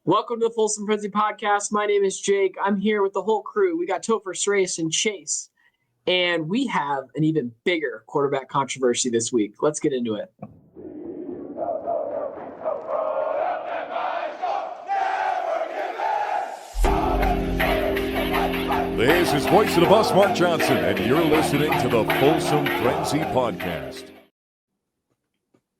Welcome to the Folsom Frenzy Podcast. My name is Jake. I'm here with the whole crew. We got Topher, Sreyas, and Chase. And we have an even bigger quarterback controversy this week. Let's get into it. This is Voice of the Bus, Mark Johnson, and you're listening to the Folsom Frenzy Podcast.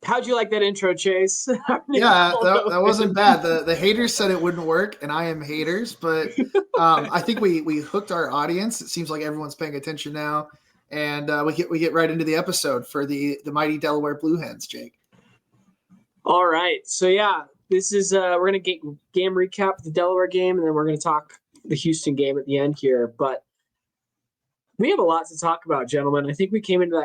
How'd you like that intro, Chase? Yeah, that wasn't bad. The haters said it wouldn't work, and I am haters, but I think we hooked our audience. It seems like everyone's paying attention now, and we get right into the episode for the mighty Delaware Blue Hens, Jake. All right, so yeah, this is we're gonna get game recap the Delaware game, and then we're gonna talk the Houston game at the end here. But we have a lot to talk about, gentlemen. I think we came into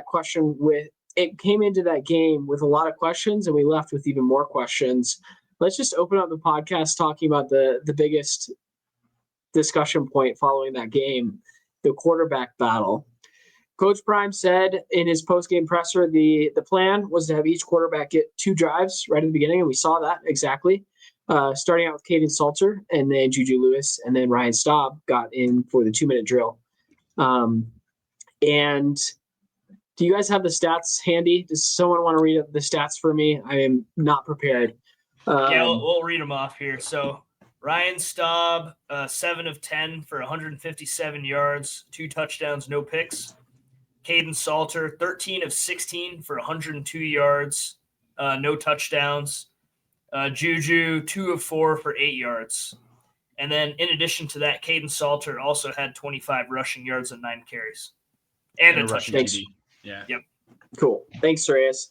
that game with a lot of questions, and we left with even more questions. Let's just open up the podcast talking about the biggest discussion point following that game, the quarterback battle. Coach Prime said in his post-game presser the plan was to have each quarterback get 2 drives right at the beginning, and we saw that exactly. Starting out with Caden Salter, and then Juju Lewis, and then Ryan Staub got in for the 2-minute drill. And do you guys have the stats handy? Does someone want to read the stats for me? I am not prepared. We'll read them off here. So Ryan Staub, 7 of 10 for 157 yards, 2 touchdowns, no picks. Caden Salter, 13 of 16 for 102 yards, no touchdowns. Juju, 2 of 4 for 8 yards. And then in addition to that, Caden Salter also had 25 rushing yards and 9 carries. And a touchdown. Yeah. Yep. Cool. Thanks, Sreyas.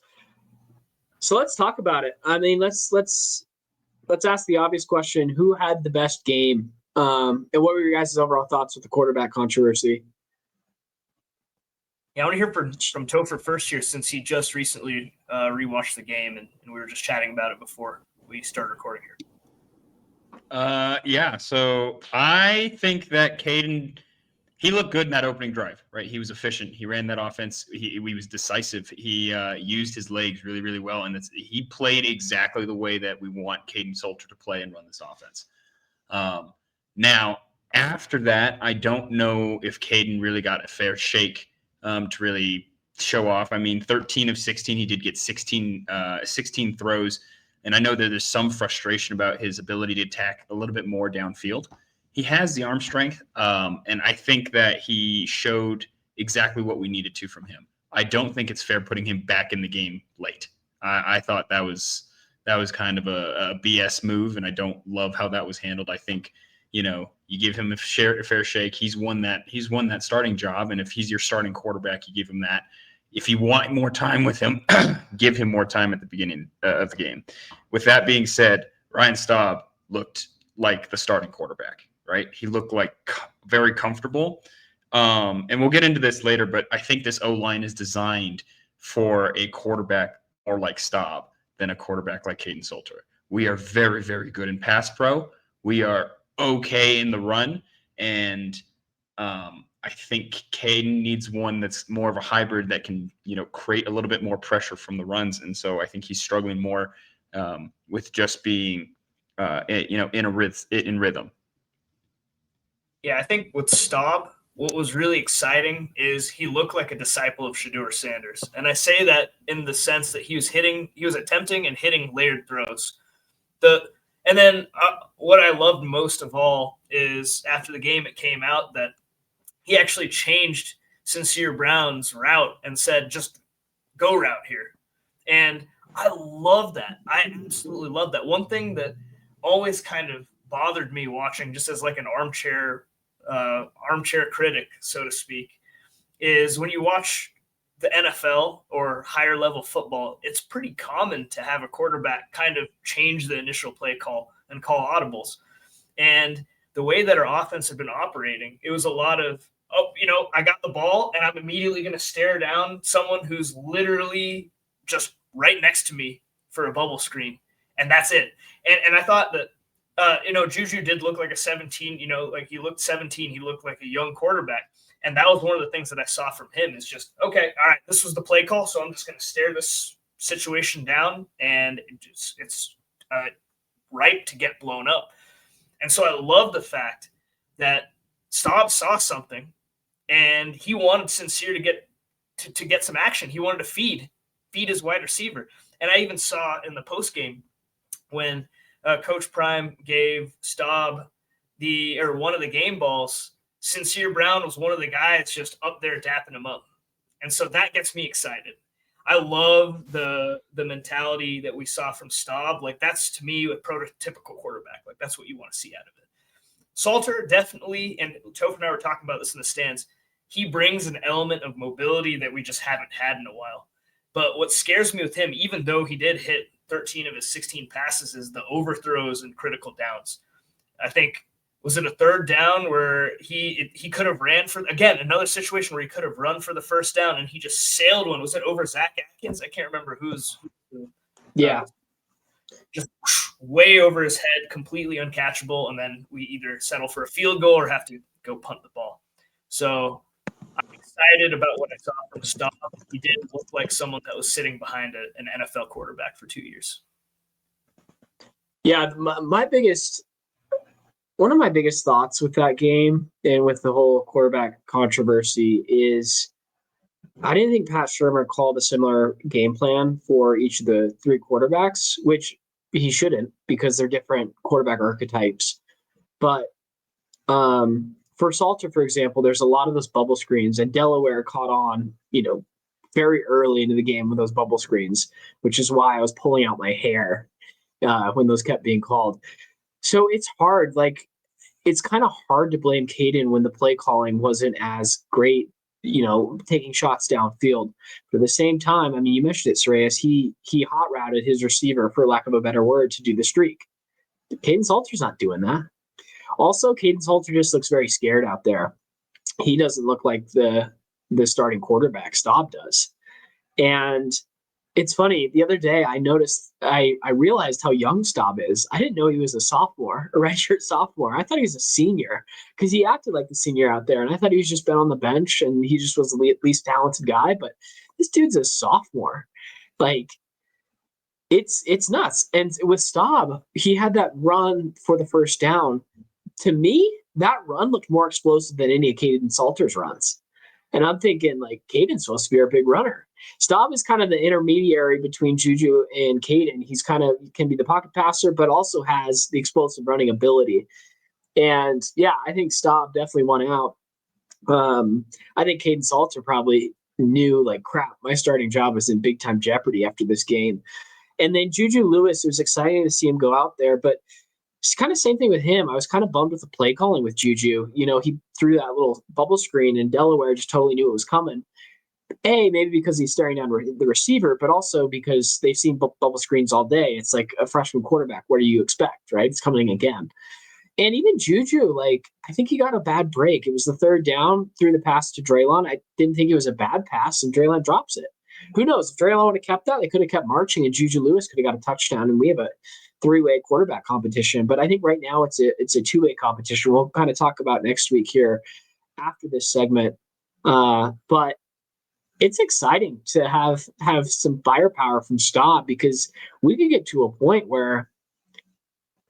So let's talk about it. I mean, let's ask the obvious question: who had the best game? And what were your guys' overall thoughts with the quarterback controversy? Yeah, I want to hear from Topher first here, since he just recently rewatched the game, and we were just chatting about it before we started recording here. So I think that Caden, he looked good in that opening drive, right? He was efficient. He ran that offense. He was decisive. He used his legs really, really well, and he played exactly the way that we want Caden Salter to play and run this offense. Now, after that, I don't know if Caden really got a fair shake to really show off. I mean, 13 of 16, he did get 16 throws, and I know that there's some frustration about his ability to attack a little bit more downfield. He has the arm strength, and I think that he showed exactly what we needed to from him. I don't think it's fair putting him back in the game late. I thought that was kind of a BS move, and I don't love how that was handled. I think, you give him a fair shake. He's won that starting job, and if he's your starting quarterback, you give him that. If you want more time with him, give him more time at the beginning of the game. With that being said, Ryan Staub looked like the starting quarterback. Right? He looked like very comfortable. And we'll get into this later, but I think this O-line is designed for a quarterback more like Staub than a quarterback like Caden Salter. We are very, very good in pass pro. We are okay in the run. And I think Caden needs one that's more of a hybrid that can, create a little bit more pressure from the runs. And so I think he's struggling more with just being, in rhythm. Yeah, I think with Staub, what was really exciting is he looked like a disciple of Shedeur Sanders. And I say that in the sense that he was attempting and hitting layered throws. And then what I loved most of all is after the game, it came out that he actually changed Sincere Brown's route and said, just go route here. And I love that. I absolutely love that. One thing that always kind of bothered me watching, just as like an armchair critic, so to speak, is when you watch the NFL or higher level football, it's pretty common to have a quarterback kind of change the initial play call and call audibles. And the way that our offense had been operating, it was a lot of, I got the ball and I'm immediately going to stare down someone who's literally just right next to me for a bubble screen. And that's it. And I thought that, Juju did look like a 17, like he looked 17. He looked like a young quarterback. And that was one of the things that I saw from him is just, okay, all right, this was the play call. So I'm just going to stare this situation down. And ripe to get blown up. And so I love the fact that Staub saw something and he wanted Sincere to get some action. He wanted to feed his wide receiver. And I even saw in the post game when Coach Prime gave Staub one of the game balls, Sincere Brown was one of the guys just up there dapping him up. And so that gets me excited. I love the mentality that we saw from Staub. Like, that's, to me, a prototypical quarterback. Like, that's what you want to see out of it. Salter, definitely, and Topher and I were talking about this in the stands, he brings an element of mobility that we just haven't had in a while. But what scares me with him, even though he did hit 13 of his 16 passes, is the overthrows and critical downs. I think, was it a third down where he could have ran for, again, another situation where he could have run for the first down and he just sailed one. Was it over Zach Atkins? I can't remember who's. Yeah. Just way over his head, completely uncatchable. And then we either settle for a field goal or have to go punt the ball. So I'm excited about what I saw from Staub. He did look like someone that was sitting behind an NFL quarterback for 2 years. Yeah, one of my biggest thoughts with that game and with the whole quarterback controversy is I didn't think Pat Shurmur called a similar game plan for each of the three quarterbacks, which he shouldn't because they're different quarterback archetypes. But for Salter, for example, there's a lot of those bubble screens, and Delaware caught on, very early into the game with those bubble screens, which is why I was pulling out my hair when those kept being called. So it's hard. Like, it's kind of hard to blame Caden when the play calling wasn't as great, taking shots downfield. But at the same time, I mean, you mentioned it, Sreyas, he hot routed his receiver, for lack of a better word, to do the streak. Caden Salter's not doing that. Also, Caden Salter just looks very scared out there. He doesn't look like the starting quarterback. Staub does. And it's funny, the other day I noticed, I realized how young Staub is. I didn't know he was a sophomore, a redshirt sophomore. I thought he was a senior because he acted like the senior out there. And I thought he was just been on the bench and he just was the least talented guy. But this dude's a sophomore. Like, it's nuts. And with Staub, he had that run for the first down. To me, that run looked more explosive than any of Caden Salter's runs. And I'm thinking, like, Caden's supposed to be our big runner. Staub is kind of the intermediary between Juju and Caden. He's can be the pocket passer, but also has the explosive running ability. And yeah, I think Staub definitely won out. I think Caden Salter probably knew, like, crap, my starting job was in big time jeopardy after this game. And then Juju Lewis, it was exciting to see him go out there, but it's kind of same thing with him. I was kind of bummed with the play calling with Juju. He threw that little bubble screen and Delaware just totally knew it was coming. Maybe because he's staring down the receiver, but also because they've seen bubble screens all day. It's like a freshman quarterback. What do you expect, right? It's coming again. And even Juju, like, I think he got a bad break. It was the third down, threw the pass to Draylon. I didn't think it was a bad pass, and Draylon drops it. Who knows? If Draylon would have kept that, they could have kept marching, and Juju Lewis could have got a touchdown, and we have a three-way quarterback competition. But I think right now it's a two-way competition. We'll kind of talk about next week here after this segment. But it's exciting to have some firepower from Staub because we could get to a point where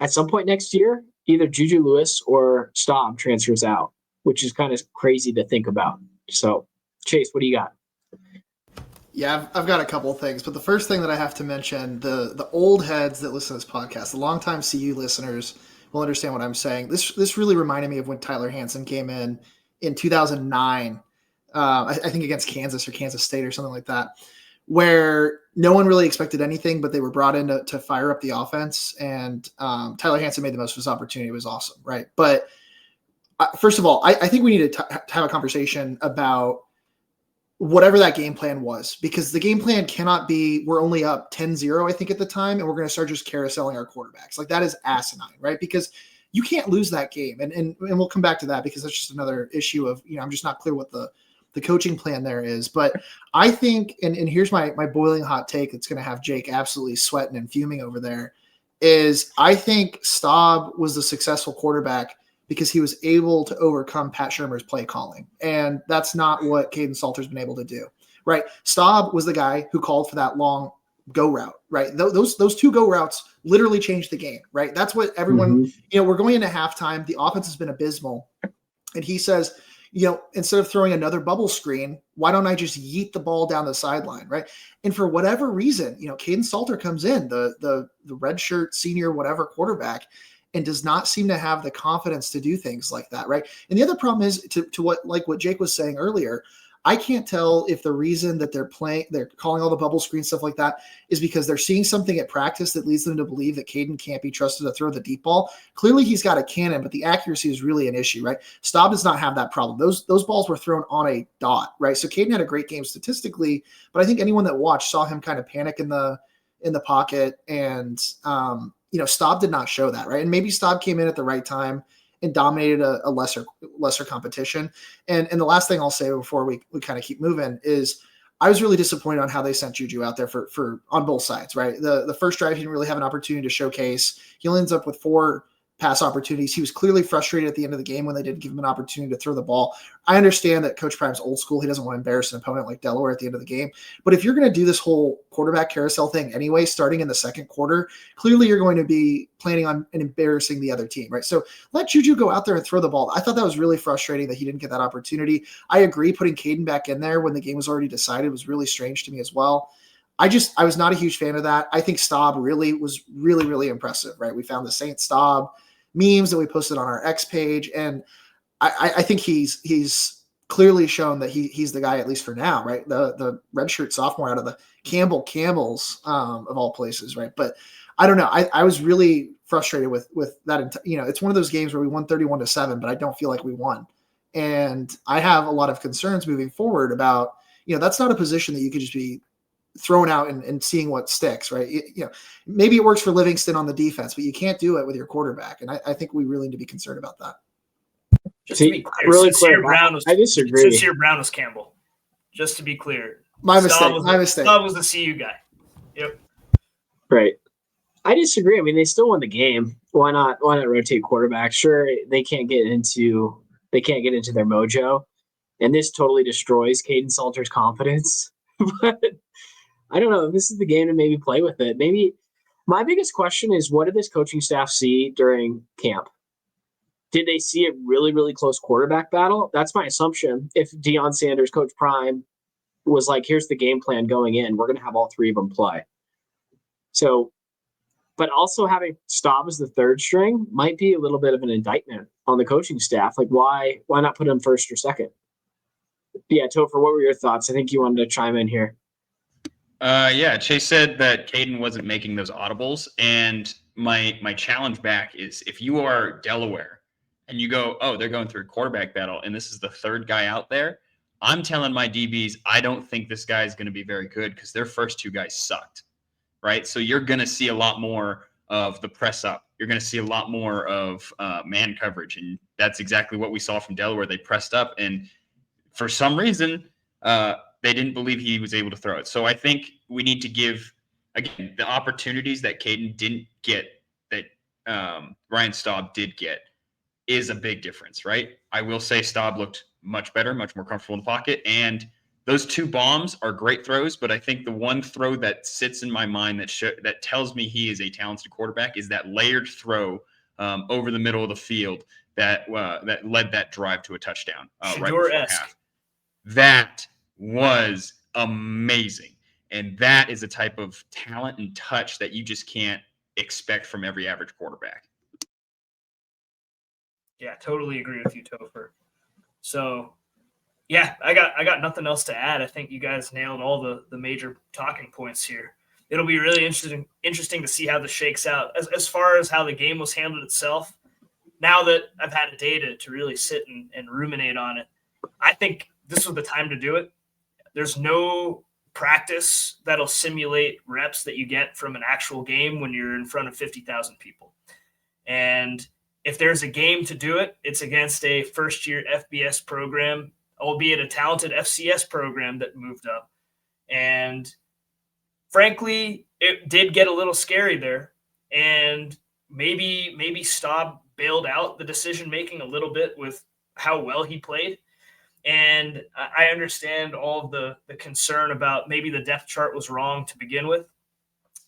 at some point next year, either Juju Lewis or Staub transfers out, which is kind of crazy to think about. So, Chase, what do you got? Yeah, I've got a couple of things, but the first thing that I have to mention, the old heads that listen to this podcast, the longtime CU listeners will understand what I'm saying. This really reminded me of when Tyler Hansen came in 2009, I think against Kansas or Kansas State or something like that, where no one really expected anything, but they were brought in to fire up the offense, and Tyler Hansen made the most of his opportunity. It was awesome, right? But first of all, I think we need to have a conversation about whatever that game plan was, because the game plan cannot be we're only up 10-0, I think, at the time, and we're going to start just carouseling our quarterbacks. Like, that is asinine, right? Because you can't lose that game. And we'll come back to that because that's just another issue of, I'm just not clear what the coaching plan there is. But I think, and here's my boiling hot take that's going to have Jake absolutely sweating and fuming over there, is I think Staub was the successful quarterback because he was able to overcome Pat Shurmur's play calling. And that's not what Caden Salter's been able to do, right? Staub was the guy who called for that long go route, right? Those two go routes literally changed the game, right? That's what everyone, we're going into halftime. The offense has been abysmal. And he says, instead of throwing another bubble screen, why don't I just yeet the ball down the sideline, right? And for whatever reason, Caden Salter comes in, the redshirt senior whatever quarterback, and does not seem to have the confidence to do things like that, right? And the other problem is to what Jake was saying earlier. I can't tell if the reason that they're calling all the bubble screen stuff like that is because they're seeing something at practice that leads them to believe that Caden can't be trusted to throw the deep ball. Clearly he's got a cannon, but the accuracy is really an issue, right? Staub does not have that problem. Those balls were thrown on a dot, right? So Caden had a great game statistically, but I think anyone that watched saw him kind of panic in the pocket, and Staub did not show that, right? And maybe Staub came in at the right time and dominated a lesser competition. And the last thing I'll say before we kind of keep moving is I was really disappointed on how they sent Juju out there for on both sides, right? The first drive, he didn't really have an opportunity to showcase. He only ends up with 4 pass opportunities. He was clearly frustrated at the end of the game when they didn't give him an opportunity to throw the ball. I understand that Coach Prime's old school. He doesn't want to embarrass an opponent like Delaware at the end of the game. But if you're going to do this whole quarterback carousel thing anyway, starting in the second quarter, clearly you're going to be planning on embarrassing the other team, right? So let Juju go out there and throw the ball. I thought that was really frustrating that he didn't get that opportunity. I agree, putting Caden back in there when the game was already decided was really strange to me as well. I was not a huge fan of that. I think Staub was really, really impressive, right? We found the Saint Staub memes that we posted on our X page. And I think he's clearly shown that he's the guy, at least for now, right? The redshirt sophomore out of the Camels of all places, right? But I don't know. I was really frustrated with that. It's one of those games where we won 31-7, but I don't feel like we won. And I have a lot of concerns moving forward about, that's not a position that you could just be thrown out and seeing what sticks, right? Maybe it works for Livingston on the defense, but you can't do it with your quarterback. And I think we really need to be concerned about that. Just to be clear, really Sincere Brown was, I disagree. Sincere Brown was Campbell. Just to be clear. My mistake. Staub was the CU guy. Yep. Right. I disagree. I mean, they still won the game. Why not rotate quarterback? Sure, they can't get into their mojo. And this totally destroys Caden Salter's confidence. But I don't know. This is the game to maybe play with it. Maybe my biggest question is, what did this coaching staff see during camp? Did they see a really, really close quarterback battle? That's my assumption. If Deion Sanders, Coach Prime, was like, here's the game plan going in, we're going to have all 3 of them play. So, but also having Staub as the third string might be a little bit of an indictment on the coaching staff. Like, why not put him first or second? Yeah, Topher, what were your thoughts? I think you wanted to chime in here. Yeah, Chase said that Caden wasn't making those audibles, and my challenge back is, if you are Delaware and you go, oh, they're going through a quarterback battle, and this is the third guy out there, I'm telling my DBs, I don't think this guy is going to be very good because their first 2 guys sucked, right? So you're going to see a lot more of the press up. You're going to see a lot more of man coverage, and that's exactly what we saw from Delaware. They pressed up, and for some reason, they didn't believe he was able to throw it. So I think we need to give, again, the opportunities that Caden didn't get, that Ryan Staub did get, is a big difference, right? I will say Staub looked much better, much more comfortable in the pocket. And those 2 bombs are great throws, but I think the one throw that sits in my mind that tells me he is a talented quarterback is that layered throw over the middle of the field that led that drive to a touchdown right before half. That was amazing. And that is a type of talent and touch that you just can't expect from every average quarterback. Yeah, totally agree with you, Topher. So, yeah, I got nothing else to add. I think you guys nailed all the major talking points here. It'll be really interesting to see how this shakes out. As far as how the game was handled itself, now that I've had a day to really sit and ruminate on it, I think this was the time to do it. There's no practice that'll simulate reps that you get from an actual game when you're in front of 50,000 people. And if there's a game to do it, it's against a first-year FBS program, albeit a talented FCS program that moved up. And frankly, it did get a little scary there. And maybe Staub bailed out the decision-making a little bit with how well he played. And I understand all of the concern about maybe the depth chart was wrong to begin with.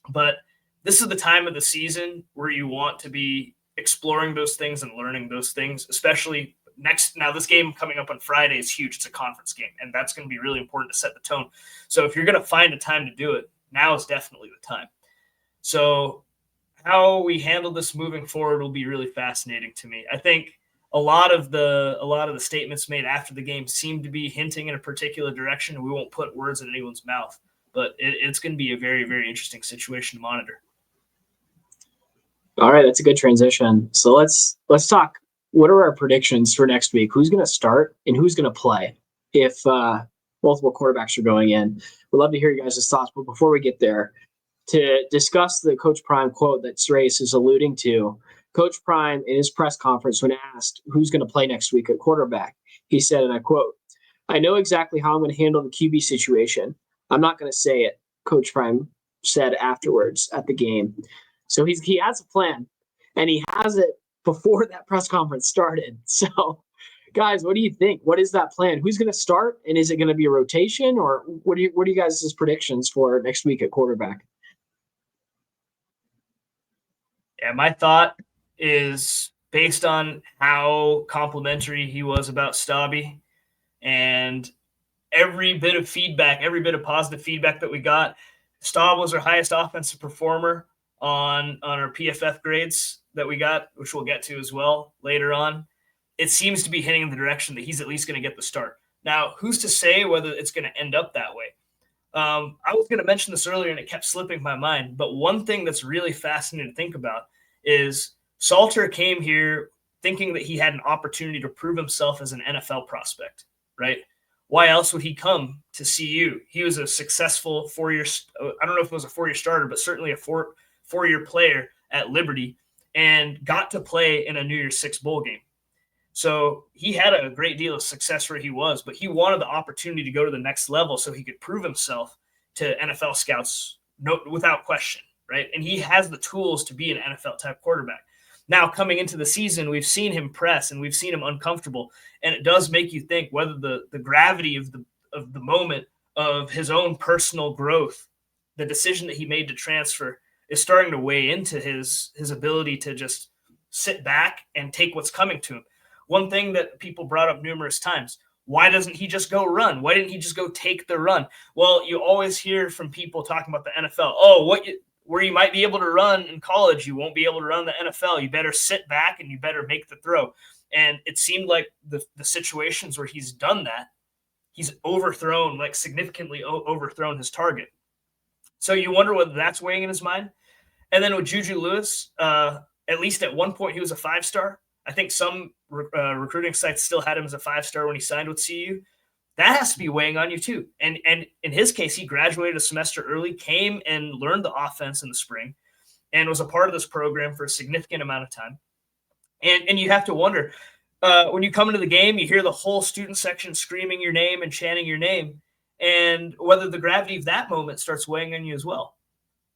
But this is the time of the season where you want to be exploring those things and learning those things, especially now this game coming up on Friday is huge. It's a conference game, and that's going to be really important to set the tone. So if you're going to find a time to do it, now is definitely the time. So how we handle this moving forward will be really fascinating to me. I think a lot of the statements made after the game seem to be hinting in a particular direction. We won't put words in anyone's mouth, but it's going to be a very, very interesting situation to monitor. All right, that's a good transition. So let's talk. What are our predictions for next week? Who's going to start and who's going to play if multiple quarterbacks are going in? We'd love to hear you guys' thoughts. But before we get there, to discuss the Coach Prime quote that Sreyas is alluding to, Coach Prime in his press conference, when asked who's going to play next week at quarterback, he said, and I quote, "I know exactly how I'm going to handle the QB situation. I'm not going to say it," Coach Prime said afterwards at the game. So he has a plan, and he has it before that press conference started. So, guys, what do you think? What is that plan? Who's going to start, and is it going to be a rotation, or what are you guys' predictions for next week at quarterback? Yeah, my thought is based on how complimentary he was about Stabby and every bit of feedback, every bit of positive feedback that we got. Staub was our highest offensive performer on our PFF grades that we got, which we'll get to as well later on. It seems to be heading in the direction that he's at least going to get the start. Now, who's to say whether it's going to end up that way? I was going to mention this earlier and it kept slipping my mind, but one thing that's really fascinating to think about is Salter came here thinking that he had an opportunity to prove himself as an NFL prospect, right? Why else would he come to CU? He was a successful 4-year, I don't know if it was a 4-year starter, but certainly a four-year player at Liberty and got to play in a New Year's Six bowl game. So he had a great deal of success where he was, but he wanted the opportunity to go to the next level so he could prove himself to NFL scouts without question, right? And he has the tools to be an NFL-type quarterback. Now, coming into the season, we've seen him press and we've seen him uncomfortable, and it does make you think whether the gravity of the moment of his own personal growth, the decision that he made to transfer, is starting to weigh into his ability to just sit back and take what's coming to him. One thing that people brought up numerous times, why doesn't he just go run? Why didn't he just go take the run? Well, you always hear from people talking about the NFL. Where you might be able to run in college, you won't be able to run the NFL. You better sit back and you better make the throw. And it seemed like the situations where he's done that, he's overthrown, like significantly overthrown his target. So you wonder whether that's weighing in his mind. And then with Juju Lewis, at least at one point he was a 5-star. I think some recruiting sites still had him as a 5-star when he signed with CU. That has to be weighing on you too. And in his case, he graduated a semester early, came and learned the offense in the spring, and was a part of this program for a significant amount of time. And you have to wonder, when you come into the game, you hear the whole student section screaming your name and chanting your name, and whether the gravity of that moment starts weighing on you as well.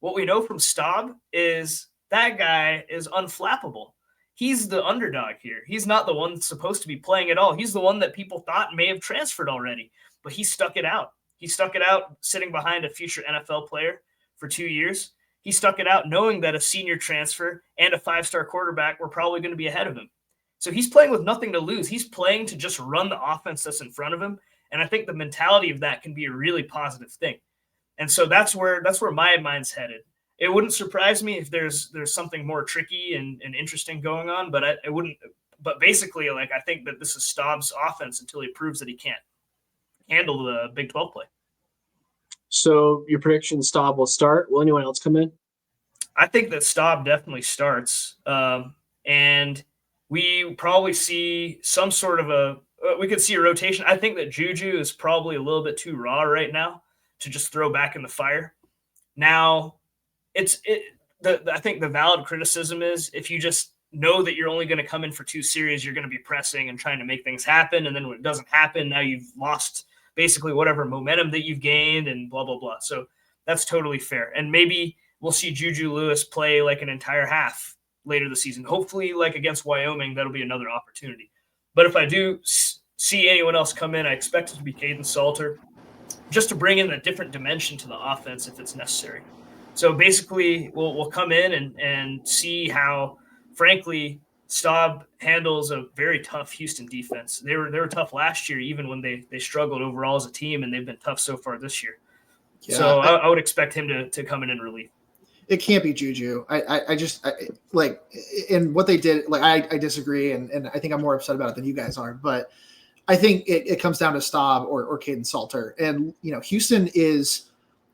What we know from Staub is that guy is unflappable. He's the underdog here. He's not the one that's supposed to be playing at all. He's the one that people thought may have transferred already, but he stuck it out. He stuck it out sitting behind a future NFL player for 2 years. He stuck it out knowing that a senior transfer and a 5-star quarterback were probably going to be ahead of him. So he's playing with nothing to lose. He's playing to just run the offense that's in front of him. And I think the mentality of that can be a really positive thing. And so that's where my mind's headed. It wouldn't surprise me if there's something more tricky and interesting going on, but it wouldn't. But basically, like, I think that this is Staub's offense until he proves that he can't handle the Big 12 play. So your prediction, Staub will start. Will anyone else come in? I think that Staub definitely starts, and we probably see some sort of we could see a rotation. I think that Juju is probably a little bit too raw right now to just throw back in the fire. Now, I think the valid criticism is if you just know that you're only going to come in for 2 series, you're going to be pressing and trying to make things happen. And then when it doesn't happen, now you've lost basically whatever momentum that you've gained and blah, blah, blah. So that's totally fair. And maybe we'll see Juju Lewis play like an entire half later this season. Hopefully, like against Wyoming, that'll be another opportunity. But if I do see anyone else come in, I expect it to be Caden Salter, just to bring in a different dimension to the offense if it's necessary. So basically, we'll come in and see how, frankly, Staub handles a very tough Houston defense. They were tough last year, even when they struggled overall as a team, and they've been tough so far this year. Yeah, so I would expect him to come in relief. It can't be Juju. I just like, and what they did, like, I disagree, and I think I'm more upset about it than you guys are. But I think it comes down to Staub or Caden Salter. And, Houston is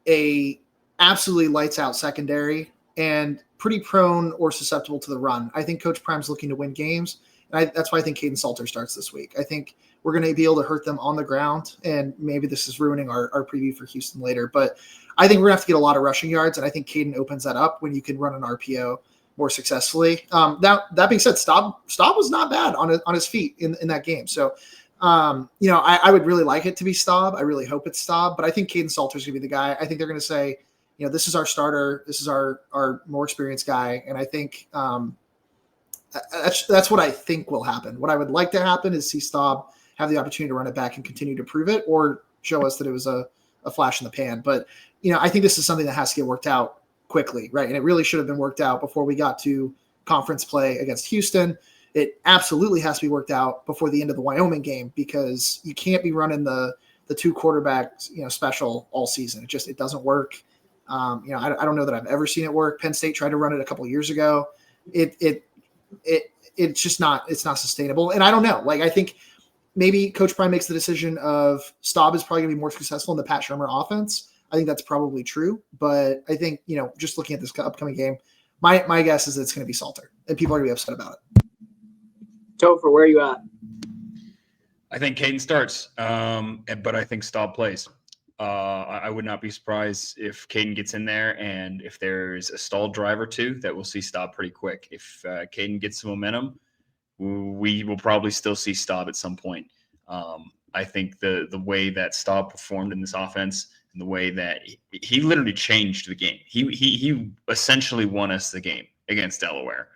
a absolutely lights out secondary and pretty prone or susceptible to the run. I think Coach Prime's looking to win games. And that's why I think Caden Salter starts this week. I think we're going to be able to hurt them on the ground, and maybe this is ruining our preview for Houston later. But I think we're going to have to get a lot of rushing yards, and I think Caden opens that up when you can run an RPO more successfully. That being said, Staub was not bad on his feet in that game. So, I would really like it to be Staub. I really hope it's Staub, but I think Caden Salter is going to be the guy. I think they're going to say, this is our starter. This is our more experienced guy. And I think that's what I think will happen. What I would like to happen is see Staub have the opportunity to run it back and continue to prove it, or show us that it was a flash in the pan. But, I think this is something that has to get worked out quickly, right? And it really should have been worked out before we got to conference play against Houston. It absolutely has to be worked out before the end of the Wyoming game, because you can't be running the two quarterbacks, special all season. It doesn't work. I don't know that I've ever seen it work. Penn State tried to run it a couple of years ago. It's just not sustainable. And I don't know. Like, I think maybe Coach Prime makes the decision of Staub is probably going to be more successful in the Pat Shurmur offense. I think that's probably true. But I think, just looking at this upcoming game, my guess is that it's going to be Salter, and people are going to be upset about it. Topher, where are you at? I think Caden starts, but I think Staub plays. I would not be surprised if Caden gets in there, and if there's a stalled drive or two, that we'll see Staub pretty quick. If Caden gets some momentum, we will probably still see Staub at some point. I think the way that Staub performed in this offense, and the way that he literally changed the game. He essentially won us the game against Delaware.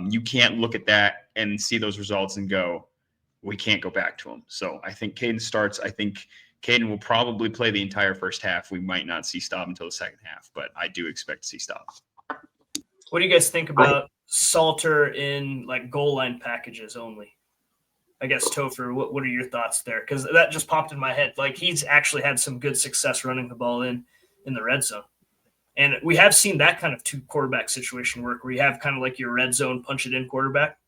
You can't look at that and see those results and go, we can't go back to him. So I think Caden starts. I think Caden will probably play the entire first half. We might not see Staub until the second half, but I do expect to see Staub. What do you guys think about Salter in like goal line packages only? I guess, Topher, what are your thoughts there? Because that just popped in my head. Like, he's actually had some good success running the ball in the red zone. And we have seen that kind of two quarterback situation work, where you have kind of like your red zone punch it in quarterback,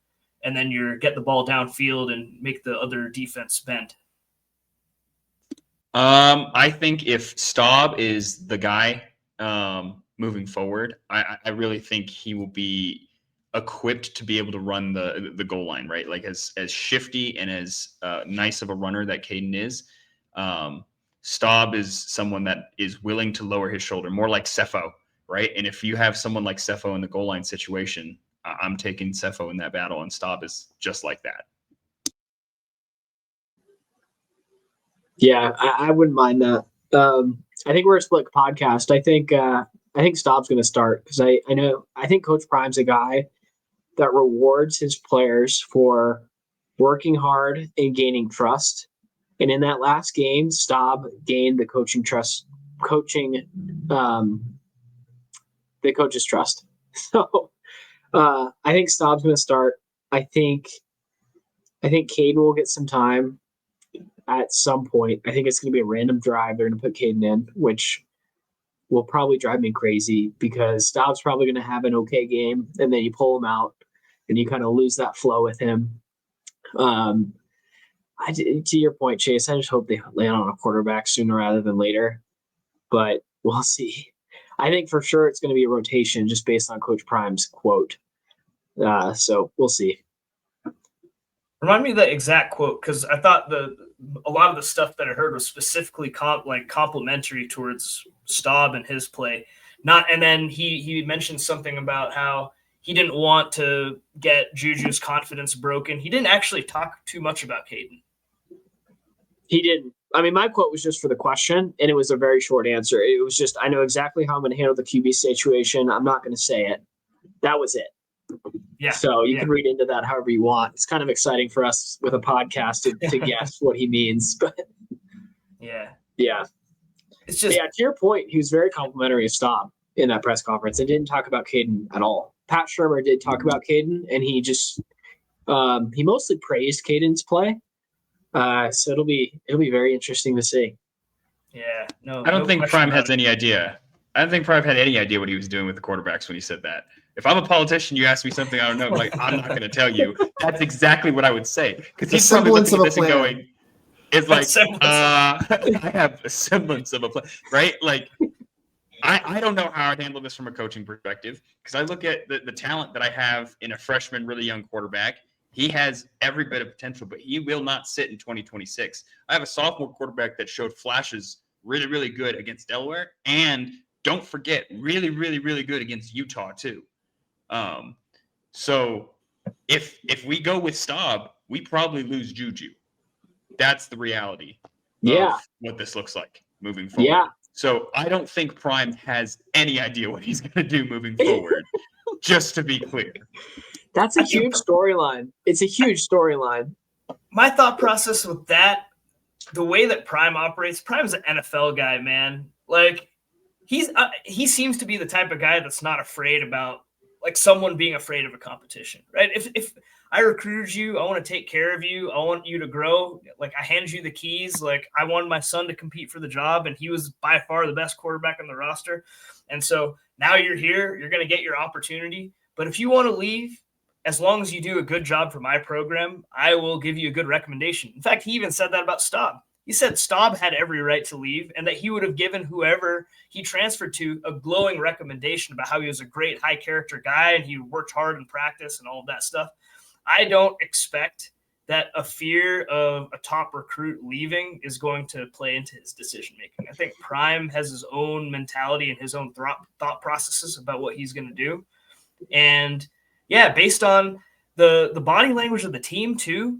and then you get the ball downfield and make the other defense bend. I think if Staub is the guy moving forward, I really think he will be equipped to be able to run the goal line, right? Like, as shifty and as nice of a runner that Caden is, Staub is someone that is willing to lower his shoulder, more like Cepho, right? And if you have someone like Cepho in the goal line situation, I'm taking Cepho in that battle, and Staub is just like that. Yeah, I wouldn't mind that. I think we're a split podcast. I think Staub's going to start, because I think Coach Prime's a guy that rewards his players for working hard and gaining trust. And in that last game, Staub gained the coach's trust. So I think Staub's going to start. I think Caden will get some time at some point. I think it's going to be a random drive. They're going to put Caden in, which will probably drive me crazy, because Staub's probably going to have an okay game, and then you pull him out and you kind of lose that flow with him. To your point, Chase, I just hope they land on a quarterback sooner rather than later, but we'll see. I think for sure it's going to be a rotation, just based on Coach Prime's quote. So we'll see. Remind me of the exact quote, because I thought a lot of the stuff that I heard was specifically complimentary towards Staub and his play. And then he mentioned something about how he didn't want to get Juju's confidence broken. He didn't actually talk too much about Caden. He didn't. I mean, my quote was just for the question, and it was a very short answer. It was just, I know exactly how I'm going to handle the QB situation. I'm not going to say it. That was it. Yeah. So you can read into that however you want. It's kind of exciting for us with a podcast to guess what he means. But yeah. It's just, to your point, he was very complimentary of Staub. in that press conference. They didn't talk about Caden at all. Pat Shurmur did talk about Caden, and he just he mostly praised Caden's play. So it'll be very interesting to see. Yeah, no. I don't think Prime has it. any idea. I don't think Prime had any idea what he was doing with the quarterbacks when he said that. If I'm a politician, you ask me something I don't know, I'm like, I'm not going to tell you. That's exactly what I would say. Because he's probably looking at this and going, it's like, I have a semblance of a plan, right? Like, I don't know how I'd handle this from a coaching perspective, because I look at the talent that I have in a freshman, really young quarterback. He has every bit of potential, but he will not sit in 2026. I have a sophomore quarterback that showed flashes really, really good against Delaware, and don't forget, really, really, really good against Utah too. So if we go with Staub, we probably lose Juju. That's the reality of what this looks like moving forward. Yeah. So I don't think Prime has any idea what he's going to do moving forward, just to be clear. That's a huge storyline. It's a huge storyline. My thought process with that, the way that Prime operates, Prime's an NFL guy, man. Like, he seems to be the type of guy that's not afraid about, like, someone being afraid of a competition, right? If I recruited you, I want to take care of you, I want you to grow. Like, I handed you the keys. Like, I wanted my son to compete for the job, and he was by far the best quarterback on the roster. And so now you're here, you're going to get your opportunity. But if you want to leave, as long as you do a good job for my program, I will give you a good recommendation. In fact, he even said that about Staub. He said Staub had every right to leave and that he would have given whoever he transferred to a glowing recommendation about how he was a great high-character guy and he worked hard in practice and all of that stuff. I don't expect that a fear of a top recruit leaving is going to play into his decision-making. I think Prime has his own mentality and his own thought processes about what he's going to do. And, yeah, based on the body language of the team, too,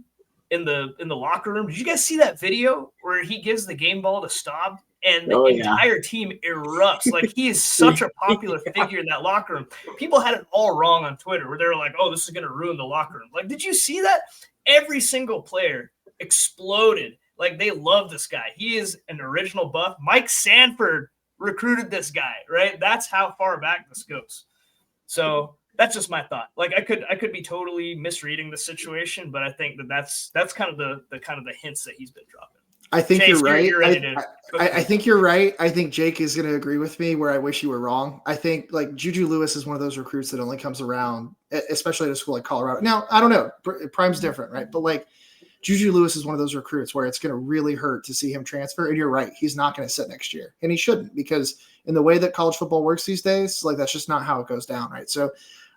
in the locker room. Did you guys see that video where he gives the game ball to Staub and the entire team erupts? Like, he is such a popular figure in that locker room. People had it all wrong on Twitter where they were like, oh, this is going to ruin the locker room. Like, did you see that? Every single player exploded. Like, they love this guy. He is an original buff. Mike Sanford recruited this guy, right? That's how far back this goes. So that's just my thought. Like, I could be totally misreading the situation, but I think that's kind of the hints that he's been dropping. I think Chase, you're right. I think you're right. I think Jake is going to agree with me where I wish you were wrong. I think, like, Juju Lewis is one of those recruits that only comes around, especially at a school like Colorado. Now, I don't know. Prime's different, right? But, like, Juju Lewis is one of those recruits where it's going to really hurt to see him transfer. And you're right. He's not going to sit next year. And he shouldn't, because in the way that college football works these days, like, that's just not how it goes down, right? So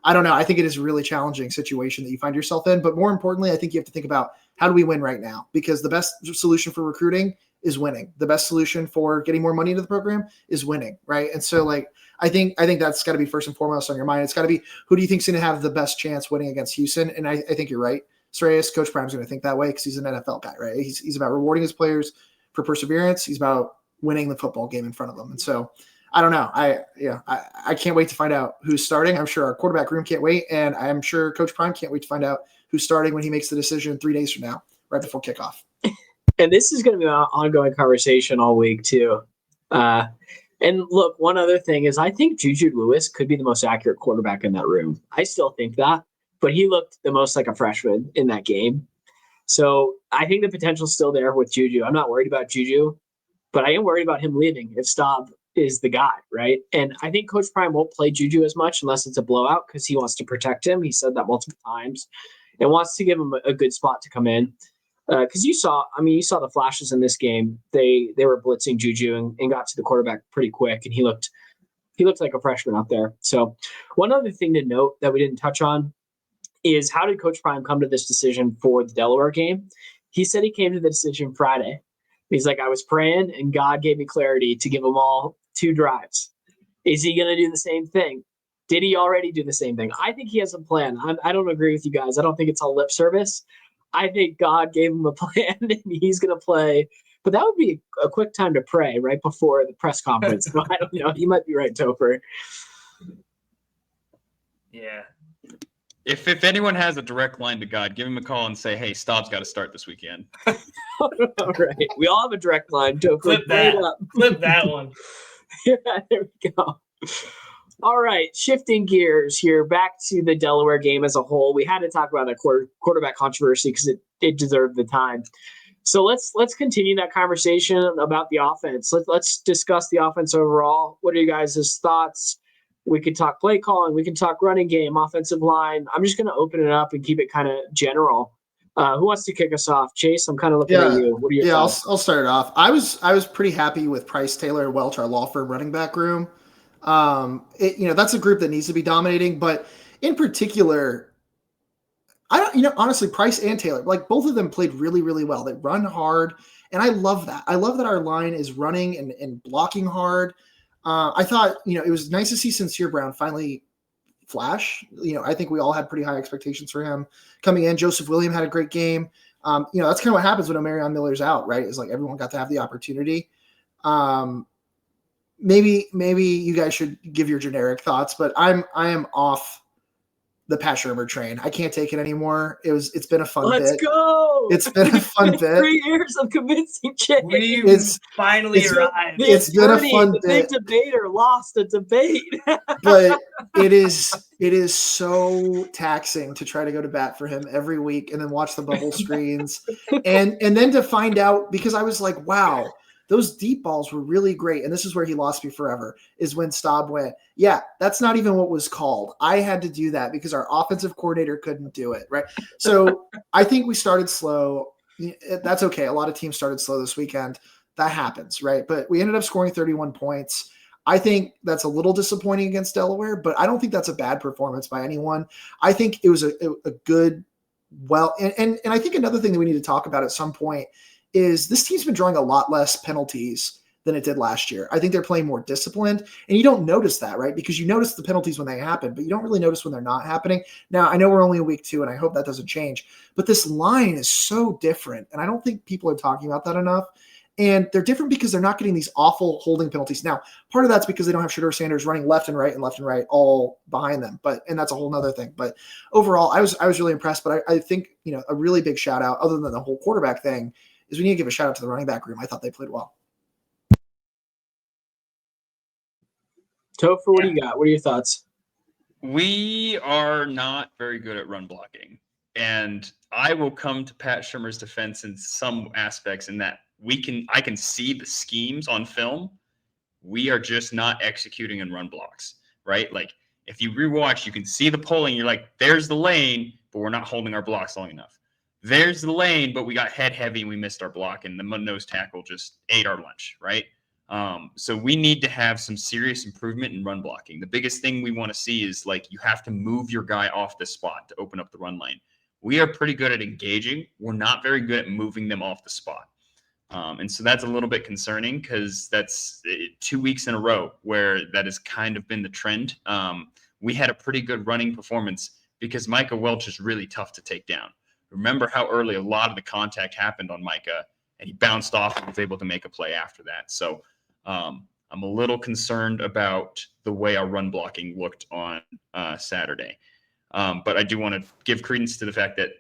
I don't know. I think it is a really challenging situation that you find yourself in. But more importantly, I think you have to think about, how do we win right now? Because the best solution for recruiting is winning. The best solution for getting more money into the program is winning, right? And so, like, I think that's got to be first and foremost on your mind. It's got to be, who do you think is going to have the best chance winning against Houston? And I think you're right. Sreyas, Coach Prime's going to think that way because he's an NFL guy, right? He's about rewarding his players for perseverance. He's about winning the football game in front of them. And so, I don't know. I can't wait to find out who's starting. I'm sure our quarterback room can't wait, and I'm sure Coach Prime can't wait to find out who's starting when he makes the decision 3 days from now, right before kickoff. And this is going to be an ongoing conversation all week too. And look, one other thing is I think Juju Lewis could be the most accurate quarterback in that room. I still think that, but he looked the most like a freshman in that game. So I think the potential's still there with Juju. I'm not worried about Juju, but I am worried about him leaving if Staub is the guy, right? And I think Coach Prime won't play Juju as much unless it's a blowout because he wants to protect him. He said that multiple times and wants to give him a good spot to come in. Because you saw the flashes in this game. They were blitzing Juju and got to the quarterback pretty quick, and he looked like a freshman out there. So one other thing to note that we didn't touch on is, how did Coach Prime come to this decision for the Delaware game? He said he came to the decision Friday. He's like, I was praying and God gave me clarity to give them all 2 drives. Is he going to do the same thing? Did he already do the same thing? I think he has a plan. I don't agree with you guys. I don't think it's all lip service. I think God gave him a plan and he's going to play. But that would be a quick time to pray right before the press conference. So I don't know. You might be right, Topher. Yeah. If anyone has a direct line to God, give him a call and say, hey, Staub's got to start this weekend. All right. We all have a direct line, Topher. Flip that one. Yeah, there we go. All right, shifting gears here, back to the Delaware game as a whole. We had to talk about the quarterback controversy because it deserved the time. So let's continue that conversation about the offense. Let's discuss the offense overall. What are you guys' thoughts? We could talk play calling. We can talk running game, offensive line. I'm just going to open it up and keep it kind of general. Who wants to kick us off? Chase, I'm kind of looking at you. What are your thoughts? I'll start it off. I was pretty happy with Price, Taylor, and Welch, our law firm running back room. That's a group that needs to be dominating, but in particular, honestly, Price and Taylor, like both of them played really, really well. They run hard, and I love that. I love that our line is running and blocking hard. I thought, it was nice to see Sincere Brown finally flash. I think we all had pretty high expectations for him coming in. Joseph William had a great game. That's kind of what happens when Omarion Miller's out, right? It's like everyone got to have the opportunity. Maybe you guys should give your generic thoughts, but I am off the Pat Shurmur train. I can't take it anymore. It's been a fun bit. Let's go. It's been a fun bit. 3 years of convincing Chase. We finally arrived. It's been a fun bit. The big debater lost a debate. But it is so taxing to try to go to bat for him every week and then watch the bubble screens and then to find out, because I was like, wow, those deep balls were really great. And this is where he lost me forever, is when Staub went, yeah, that's not even what was called. I had to do that because our offensive coordinator couldn't do it, right? So I think we started slow. That's okay. A lot of teams started slow this weekend. That happens, right? But we ended up scoring 31 points. I think that's a little disappointing against Delaware, but I don't think that's a bad performance by anyone. I think it was a good, and I think another thing that we need to talk about at some point is this team's been drawing a lot less penalties than it did last year. I think they're playing more disciplined, and you don't notice that, right? Because you notice the penalties when they happen, but you don't really notice when they're not happening. Now, I know we're only in week 2, and I hope that doesn't change, but this line is so different, and I don't think people are talking about that enough. And they're different because they're not getting these awful holding penalties. Now, part of that's because they don't have Shedeur Sanders running left and right all behind them. And that's a whole nother thing. But overall, I was really impressed. But I think, a really big shout out, other than the whole quarterback thing, is we need to give a shout out to the running back room. I thought they played well. Topher, what do you got? What are your thoughts? We are not very good at run blocking. And I will come to Pat Shurmur's defense in some aspects in that I can see the schemes on film. We are just not executing in run blocks, right? Like if you rewatch, you can see the pulling. You're like, there's the lane, but we're not holding our blocks long enough. There's the lane, but we got head heavy and we missed our block, and the nose tackle just ate our lunch, right? So we need to have some serious improvement in run blocking. The biggest thing we want to see is like you have to move your guy off the spot to open up the run lane. We are pretty good at engaging. We're not very good at moving them off the spot. And so that's a little bit concerning because that's 2 weeks in a row where that has kind of been the trend. We had a pretty good running performance because Micah Welch is really tough to take down. Remember how early a lot of the contact happened on Micah, and he bounced off and was able to make a play after that. So I'm a little concerned about the way our run blocking looked on Saturday. But I do want to give credence to the fact that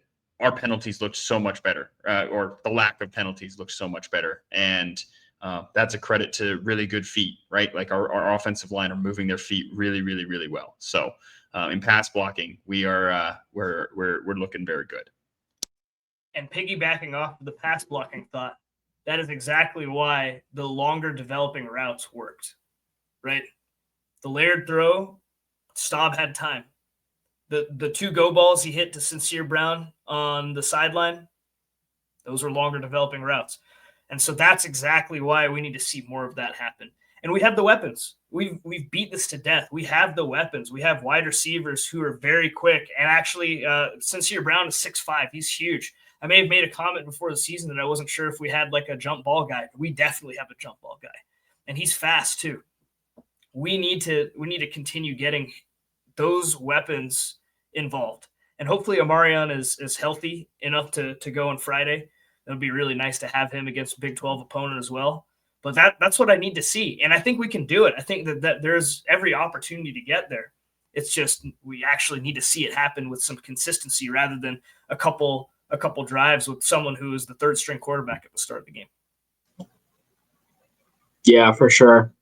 our penalties looked so much better, or the lack of penalties looked so much better. And that's a credit to really good feet, right? Like our offensive line are moving their feet really, really, really well. So in pass blocking, we're looking very good. And piggybacking off of the pass blocking thought, that is exactly why the longer developing routes worked, right? The layered throw, Staub had time. The 2 go balls he hit to Sincere Brown on the sideline, those were longer developing routes. And so that's exactly why we need to see more of that happen. And we have the weapons. We've beat this to death. We have the weapons. We have wide receivers who are very quick. And actually, Sincere Brown is 6'5". He's huge. I may have made a comment before the season that I wasn't sure if we had like a jump ball guy. We definitely have a jump ball guy. And he's fast too. We need to continue getting those weapons involved. And hopefully Omarion is healthy enough to go on Friday. It would be really nice to have him against a Big 12 opponent as well. But that's what I need to see. And I think we can do it. I think that there's every opportunity to get there. It's just we actually need to see it happen with some consistency rather than a couple drives with someone who is the third string quarterback at the start of the game. Yeah, for sure.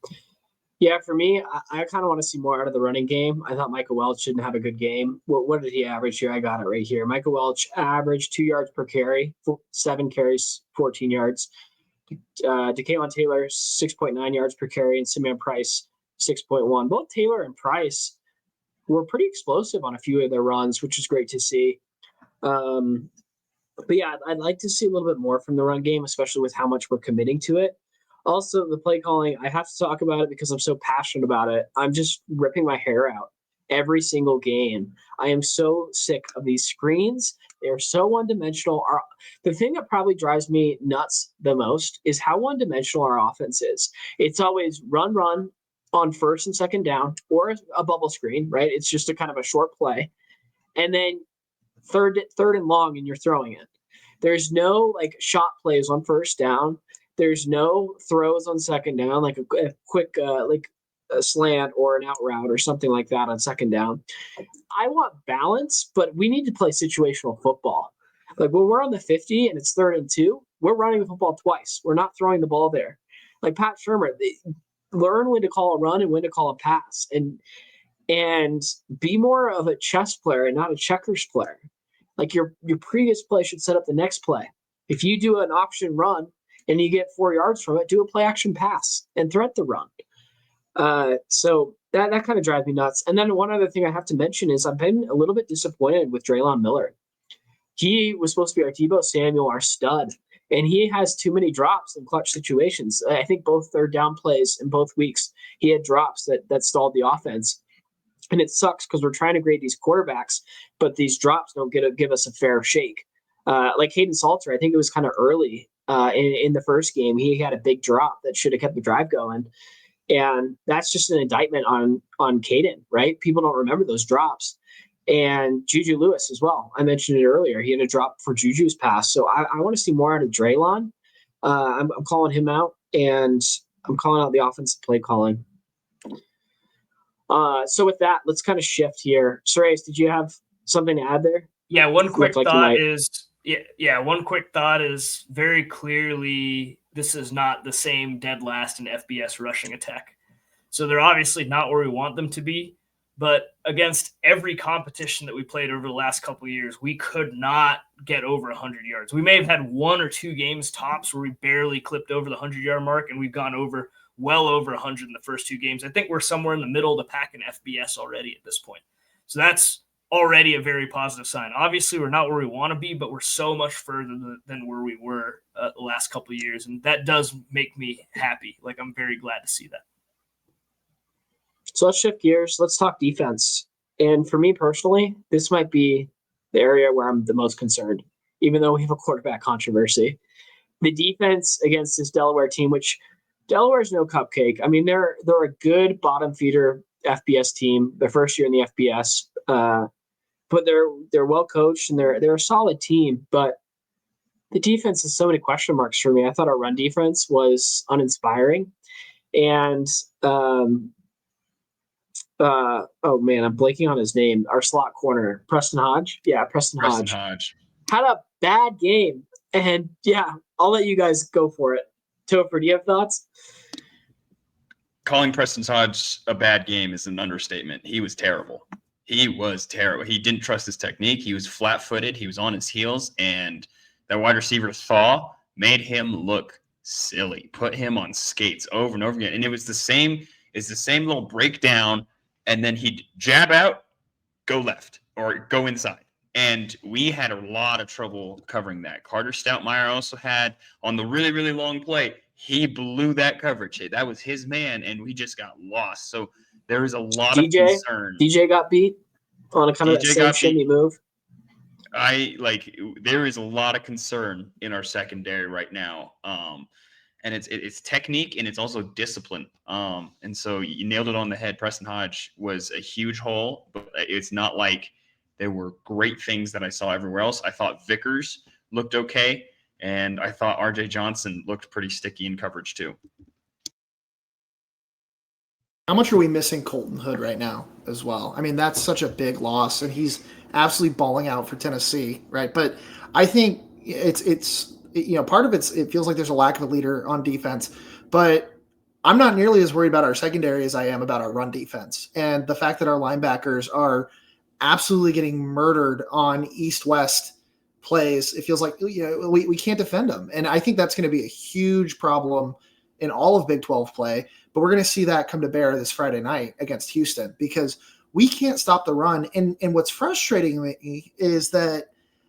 Yeah, for me, I kind of want to see more out of the running game. I thought Michael Welch didn't have a good game. What did he average here? I got it right here. Michael Welch averaged 2 yards per carry, 7 carries, 14 yards. DeKalon Taylor, 6.9 yards per carry, and Simeon Price, 6.1. Both Taylor and Price were pretty explosive on a few of their runs, which is great to see. But yeah, I'd like to see a little bit more from the run game, especially with how much we're committing to it. Also, the play calling, I have to talk about it because I'm so passionate about it. I'm just ripping my hair out every single game. I am so sick of these screens. They're so one-dimensional. The thing that probably drives me nuts the most is how one-dimensional our offense is. It's always run on first and second down or a bubble screen, right? It's just a kind of a short play. And then third and long, and you're throwing it. There's no like shot plays on first down. There's no throws on second down, like a quick like a slant or an out route or something like that on second down. I want balance, but we need to play situational football. Like when we're on the 50 and it's 3rd and 2, we're running the football twice. We're not throwing the ball there. Like Pat Shurmur, learn when to call a run and when to call a pass, and be more of a chess player and not a checkers player. Like your previous play should set up the next play. If you do an option run and you get 4 yards from it, do a play action pass and threat the run. So that kind of drives me nuts. And then one other thing I have to mention is I've been a little bit disappointed with Draylon Miller. He was supposed to be our Tebow Samuel, our stud, and he has too many drops in clutch situations. I think both third down plays in both weeks, he had drops that stalled the offense. And it sucks because we're trying to grade these quarterbacks, but these drops don't give us a fair shake. Like Hayden Salter, I think it was kind of early in the first game. He had a big drop that should have kept the drive going. And that's just an indictment on Caden, right? People don't remember those drops. And Juju Lewis as well. I mentioned it earlier. He had a drop for Juju's pass. So I want to see more out of Draylon. I'm calling him out, and I'm calling out the offensive play calling. So with that, let's kind of shift here. Sreyas, did you have something to add there? Yeah, one quick thought is very clearly this is not the same dead last in FBS rushing attack. So they're obviously not where we want them to be. But against every competition that we played over the last couple of years, we could not get over 100 yards. We may have had 1 or 2 games tops where we barely clipped over the 100-yard mark, and we've gone well over 100 in the first 2 games. I think we're somewhere in the middle of the pack in FBS already at this point. So that's already a very positive sign. Obviously, we're not where we want to be, but we're so much further than where we were the last couple of years, and that does make me happy. Like, I'm very glad to see that. So let's shift gears. Let's talk defense. And for me personally, this might be the area where I'm the most concerned, even though we have a quarterback controversy. The defense against this Delaware team, which Delaware is no cupcake. I mean, they're a good bottom feeder FBS team. Their first year in the FBS, but they're well coached and they're a solid team. But the defense has so many question marks for me. I thought our run defense was uninspiring, and oh man, I'm blanking on his name. Our slot corner, Preston Hodge. Yeah, Preston Hodge had a bad game, and yeah, I'll let you guys go for it. Topher, do you have thoughts? Calling Preston Hodge a bad game is an understatement. He was terrible. He didn't trust his technique. He was flat-footed. He was on his heels, and that wide receiver Thaw made him look silly. Put him on skates over and over again, and it was the same. It's the same little breakdown. And then he'd jab out, go left, or go inside. And we had a lot of trouble covering that. Carter Stoutmeyer also had, on the really, really long play, he blew that coverage. That was his man, and we just got lost. So there was a lot of concern. DJ got beat on a kind of that same shimmy move. There is a lot of concern in our secondary right now. And it's technique, and it's also discipline. And so you nailed it on the head. Preston Hodge was a huge hole, but it's not like there were great things that I saw everywhere else. I thought Vickers looked okay, and I thought RJ Johnson looked pretty sticky in coverage too. How much are we missing Colton Hood right now as well? I mean, that's such a big loss, and he's absolutely balling out for Tennessee, right? But I think it's part of it feels like there's a lack of a leader on defense, but I'm not nearly as worried about our secondary as I am about our run defense. And the fact that our linebackers are absolutely getting murdered on east-west plays, it feels like we can't defend them. And I think that's going to be a huge problem in all of Big 12 play. But we're going to see that come to bear this Friday night against Houston because we can't stop the run. And what's frustrating me is that,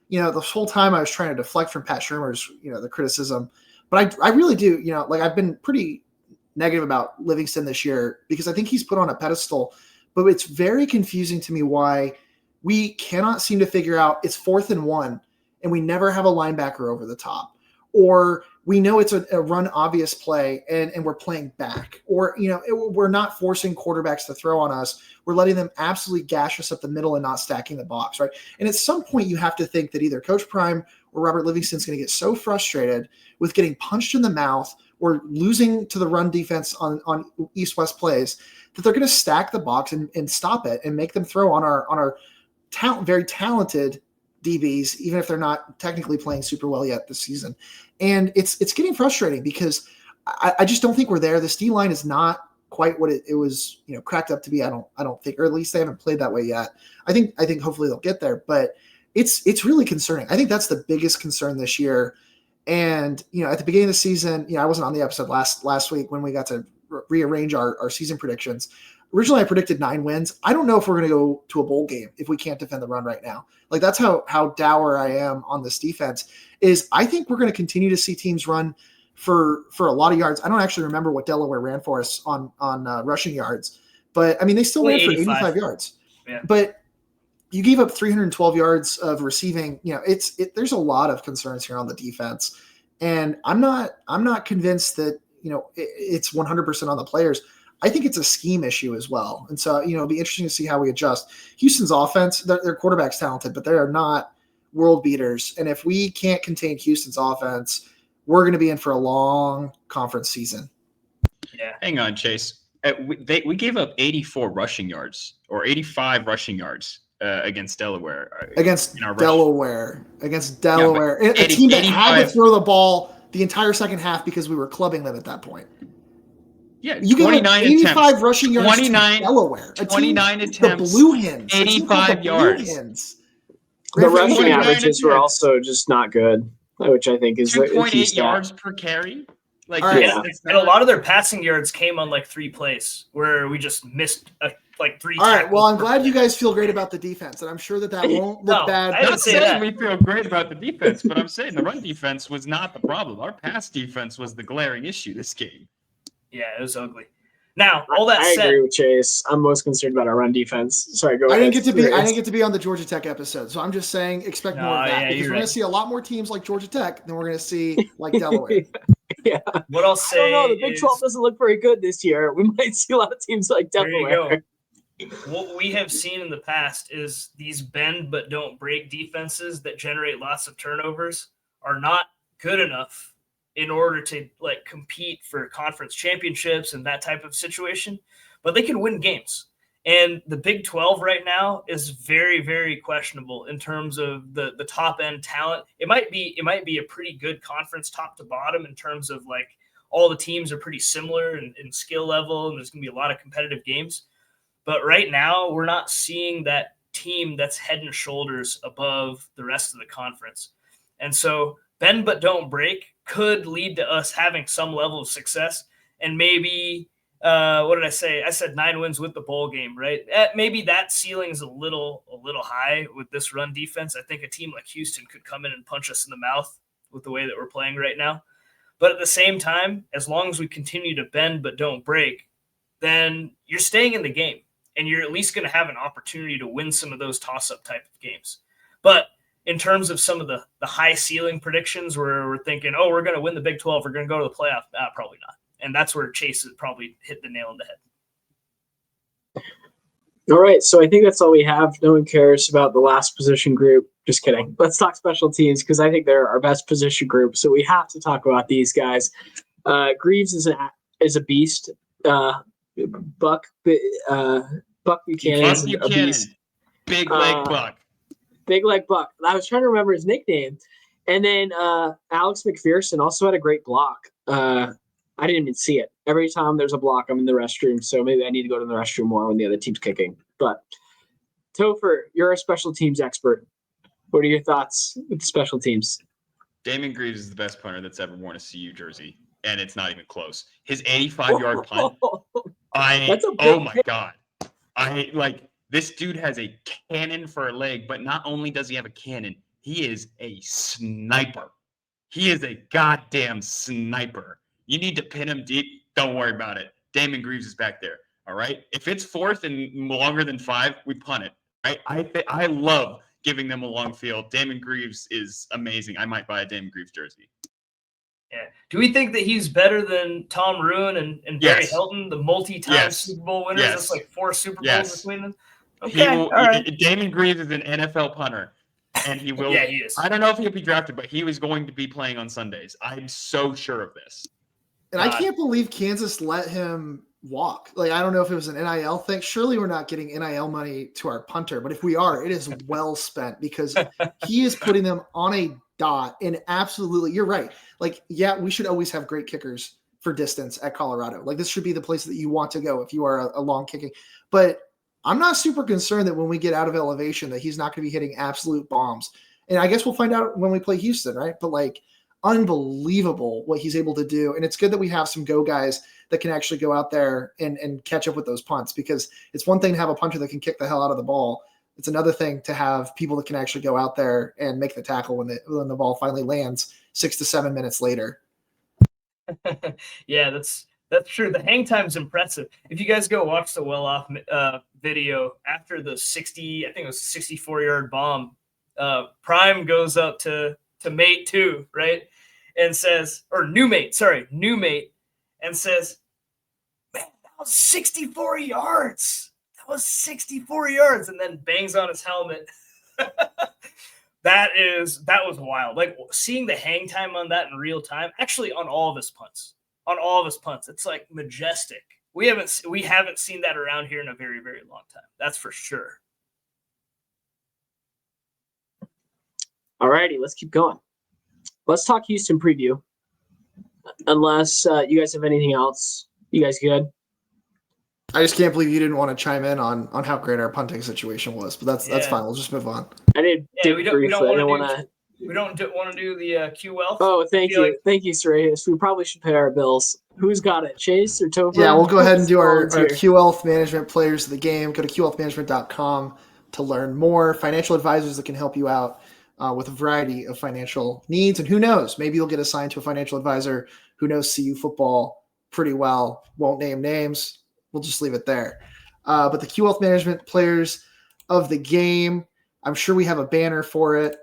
the whole time I was trying to deflect from Pat Shurmur's, the criticism. But I really do, I've been pretty negative about Livingston this year because I think he's put on a pedestal, but it's very confusing to me why we cannot seem to figure out it's 4th and 1 and we never have a linebacker over the top, or we know it's a run obvious play and we're playing back, or, we're not forcing quarterbacks to throw on us. We're letting them absolutely gash us up the middle and not stacking the box. Right. And at some point you have to think that either Coach Prime or Robert Livingston's going to get so frustrated with getting punched in the mouth or losing to the run defense on east-west plays that they're going to stack the box and stop it and make them throw on our very talented DBs, even if they're not technically playing super well yet this season. And it's getting frustrating because I just don't think we're there. This D-line is not quite what it was, cracked up to be. I don't think, or at least they haven't played that way yet. I think hopefully they'll get there, but it's really concerning. I think that's the biggest concern this year. And, at the beginning of the season, I wasn't on the episode last week when we got to rearrange our season predictions. Originally, I predicted 9 wins. I don't know if we're going to go to a bowl game if we can't defend the run right now. Like, that's how dour I am on this defense. Is I think we're going to continue to see teams run for a lot of yards. I don't actually remember what Delaware ran for us on rushing yards, but I mean they still ran for 85 yards. Yeah. But you gave up 312 yards of receiving. There's a lot of concerns here on the defense, and I'm not convinced that it's 100% on the players. I think it's a scheme issue as well. And so, it'll be interesting to see how we adjust. Houston's offense, their quarterback's talented, but they are not world beaters. And if we can't contain Houston's offense, we're going to be in for a long conference season. Yeah. Hang on, Chase. We gave up 84 rushing yards or 85 rushing yards against Delaware. Against Delaware. Yeah, a team that had to throw the ball the entire second half because we were clubbing them at that point. Yeah, you 29 85 attempts. Rushing yards 29, to Delaware. 29 attempts. The Blue Hens. 85 yards. The rushing averages were also just not good, which I think is 2.8 yards per carry. And a lot of their passing yards came on 3 plays where we just missed 3. All right. Well, I'm glad you guys feel great about the defense, and I'm sure that won't look bad. I'm not saying we feel great about the defense, but I'm saying the run defense was not the problem. Our pass defense was the glaring issue this game. Yeah, it was ugly. Now, all that said, I agree with Chase. I'm most concerned about our run defense. Sorry, go ahead. I didn't get to be on the Georgia Tech episode, so I'm just saying expect more of that because we're going to see a lot more teams like Georgia Tech than we're going to see like Delaware. Yeah. What I'll say, I don't know. The Big 12 doesn't look very good this year. We might see a lot of teams like Delaware. What we have seen in the past is these bend but don't break defenses that generate lots of turnovers are not good enough in order to compete for conference championships and that type of situation, but they can win games. And the Big 12 right now is very, very questionable in terms of the top end talent. It might be a pretty good conference top to bottom in terms of all the teams are pretty similar in skill level, and there's going to be a lot of competitive games. But right now we're not seeing that team that's head and shoulders above the rest of the conference. And so bend but don't break could lead to us having some level of success. And maybe, what did I say? I said 9 wins with the bowl game, right? Maybe that ceiling's a little high with this run defense. I think a team like Houston could come in and punch us in the mouth with the way that we're playing right now. But at the same time, as long as we continue to bend but don't break, then you're staying in the game. And you're at least going to have an opportunity to win some of those toss-up type of games. But in terms of some of the high ceiling predictions where we're thinking, we're going to win the Big 12, we're going to go to the playoff, probably not. And that's where Chase has probably hit the nail on the head. All right, so I think that's all we have. No one cares about the last position group. Just kidding. Let's talk special teams because I think they're our best position group. So we have to talk about these guys. Greaves is a beast. Buck Buchanan is a beast. Big leg Buck. Big leg Buck. I was trying to remember his nickname. And then Alex McPherson also had a great block. I didn't even see it. Every time there's a block, I'm in the restroom, so maybe I need to go to the restroom more when the other team's kicking. But Topher, you're a special teams expert. What are your thoughts with special teams? Damon Greaves is the best punter that's ever worn a CU jersey, and it's not even close. His 85-yard punt. That's a big Oh my hit. God. This dude has a cannon for a leg, but not only does he have a cannon, he is a sniper. He is a goddamn sniper. You need to pin him deep. Don't worry about it. Damon Greaves is back there. All right. If it's fourth and longer than 5, we punt it. Right. I love giving them a long field. Damon Greaves is amazing. I might buy a Damon Greaves jersey. Yeah. Do we think that he's better than Tom Ruin and Barry Hilton, the multi-time Super Bowl winners? Yes. That's like 4 Super Bowls between them. Okay. All right. Damon Greaves is an NFL punter. And he will. Yeah, he is. I don't know if he'll be drafted, but he was going to be playing on Sundays. I'm so sure of this. And I can't believe Kansas let him walk. Like, I don't know if it was an NIL thing. Surely we're not getting NIL money to our punter, but if we are, it is well spent because he is putting them on a dot. And absolutely, you're right. Like, yeah, we should always have great kickers for distance at Colorado. Like, this should be the place that you want to go if you are a long kicking. But I'm not super concerned that when we get out of elevation that he's not going to be hitting absolute bombs. And I guess we'll find out when we play Houston, right? But like, unbelievable what he's able to do. And it's good that we have some go guys that can actually go out there and catch up with those punts, because it's one thing to have a punter that can kick the hell out of the ball. It's another thing to have people that can actually go out there and make the tackle when the ball finally lands 6 to 7 minutes later. Yeah, that's true. The hang time's impressive. If you guys go watch the well-off video after the 64-yard bomb, Prime goes up to mate 2, right? And says, or new mate, and says, man, that was 64 yards. That was 64 yards. And then bangs on his helmet. That was wild. Like, seeing the hang time on that in real time, actually on all of his punts. It's like majestic. We haven't seen that around here in a very, very long time. That's for sure. All righty, let's keep going. Let's talk Houston preview. Unless you guys have anything else. You guys good? I just can't believe you didn't want to chime in on how great our punting situation was, but that's fine. We'll just move on. I did. Yeah, we don't want to do the Q Wealth. Oh, thank you, Sreyas. We probably should pay our bills. Who's got it, Chase or Topher? Yeah, we'll go ahead and do our Q Wealth Management players of the game. Go to qwealthmanagement.com to learn more. Financial advisors that can help you out with a variety of financial needs. And who knows, maybe you'll get assigned to a financial advisor who knows CU football pretty well. Won't name names. We'll just leave it there. But the Q Wealth Management players of the game, I'm sure we have a banner for it,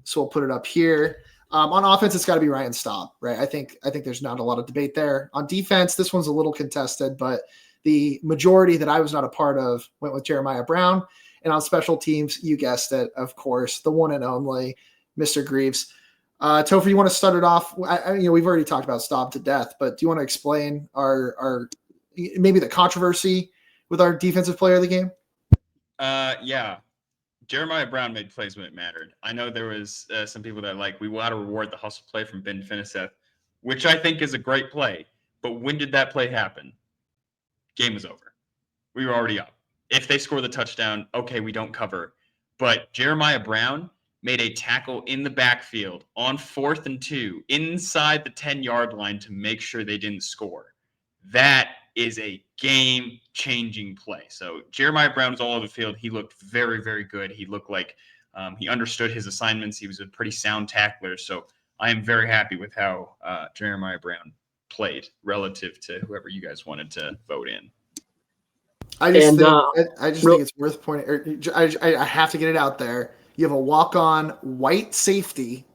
so we'll put it up here. On offense, it's got to be Ryan Staub, right? I think there's not a lot of debate there. On defense, this one's a little contested, but the majority that I was not a part of went with Jeremiah Brown. And on special teams, you guessed it, of course, the one and only Mr. Greaves. Topher, you want to start it off? We've already talked about Staub to death, but do you want to explain our maybe the controversy with our defensive player of the game? Yeah. Jeremiah Brown made plays when it mattered. I know there was some people that we got to reward the hustle play from Ben Finiseth, which I think is a great play. But when did that play happen? Game was over. We were already up. If they score the touchdown, okay, we don't cover. But Jeremiah Brown made a tackle in the backfield on 4th and 2 inside the 10-yard line to make sure they didn't score. That is a game-changing play. So Jeremiah Brown was all over the field. He looked very, very good. He looked like he understood his assignments. He was a pretty sound tackler. So I am very happy with how Jeremiah Brown played relative to whoever you guys wanted to vote in. I just think it's worth pointing. I have to get it out there. You have a walk-on white safety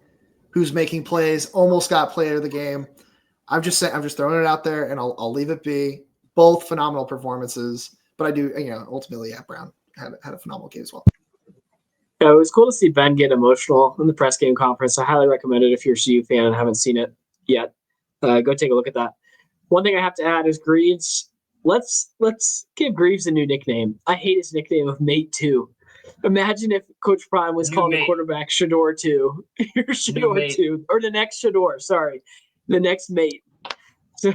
who's making plays, almost got player of the game. I'm just throwing it out there, and I'll leave it be. Both phenomenal performances, but I do, ultimately, Brown had a phenomenal game as well. Yeah, it was cool to see Ben get emotional in the press game conference. I highly recommend it if you're a CU fan and haven't seen it yet. Go take a look at that. One thing I have to add is Greaves. Let's give Greaves a new nickname. I hate his nickname of Mate 2. Imagine if Coach Prime was calling the quarterback Shador 2 or Shador 2, or the next Shador. Sorry, the next Mate.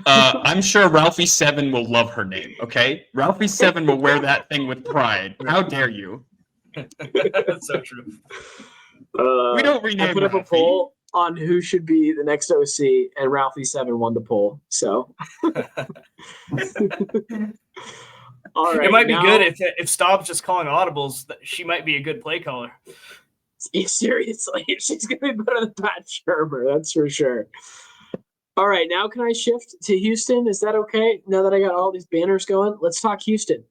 I'm sure Ralphie 7 will love her name, okay? Ralphie 7 will wear that thing with pride. How dare you? That's so true. We don't rename I put up a Ralphie. poll on who should be the next OC, and Ralphie 7 won the poll. So, all right. It might be now- good if Staub's just calling audibles. She might be a good play caller. Seriously, she's going to be better than Pat Shermer. That's for sure. All right, now can I shift to Houston? Is that okay? Now that I got all these banners going, let's talk Houston.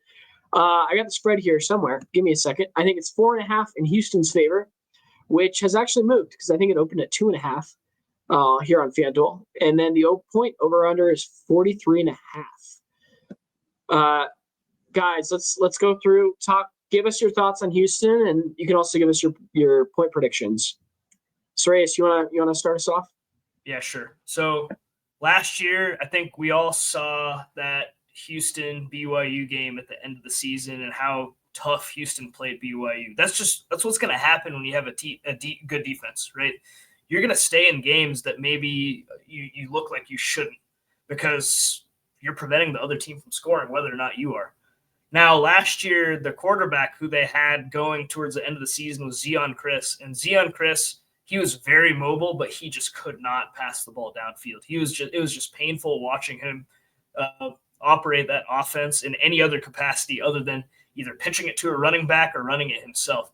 I got the spread here somewhere. Give me a second. I think it's 4.5 in Houston's favor, which has actually moved because I think it opened at 2.5 here on FanDuel. And then the point over under is 43.5. Guys, let's go through, give us your thoughts on Houston, and you can also give us your point predictions. Sreyas, you wanna start us off? Yeah, sure. So last year, I think we all saw that Houston BYU game at the end of the season and how tough Houston played BYU. That's what's going to happen when you have a good defense, right? You're going to stay in games that maybe you look like you shouldn't because you're preventing the other team from scoring, whether or not you are. Now, last year, the quarterback who they had going towards the end of the season was Zeon Chris, and Zeon Chris, he was very mobile, but he just could not pass the ball downfield. It was just painful watching him operate that offense in any other capacity other than either pitching it to a running back or running it himself.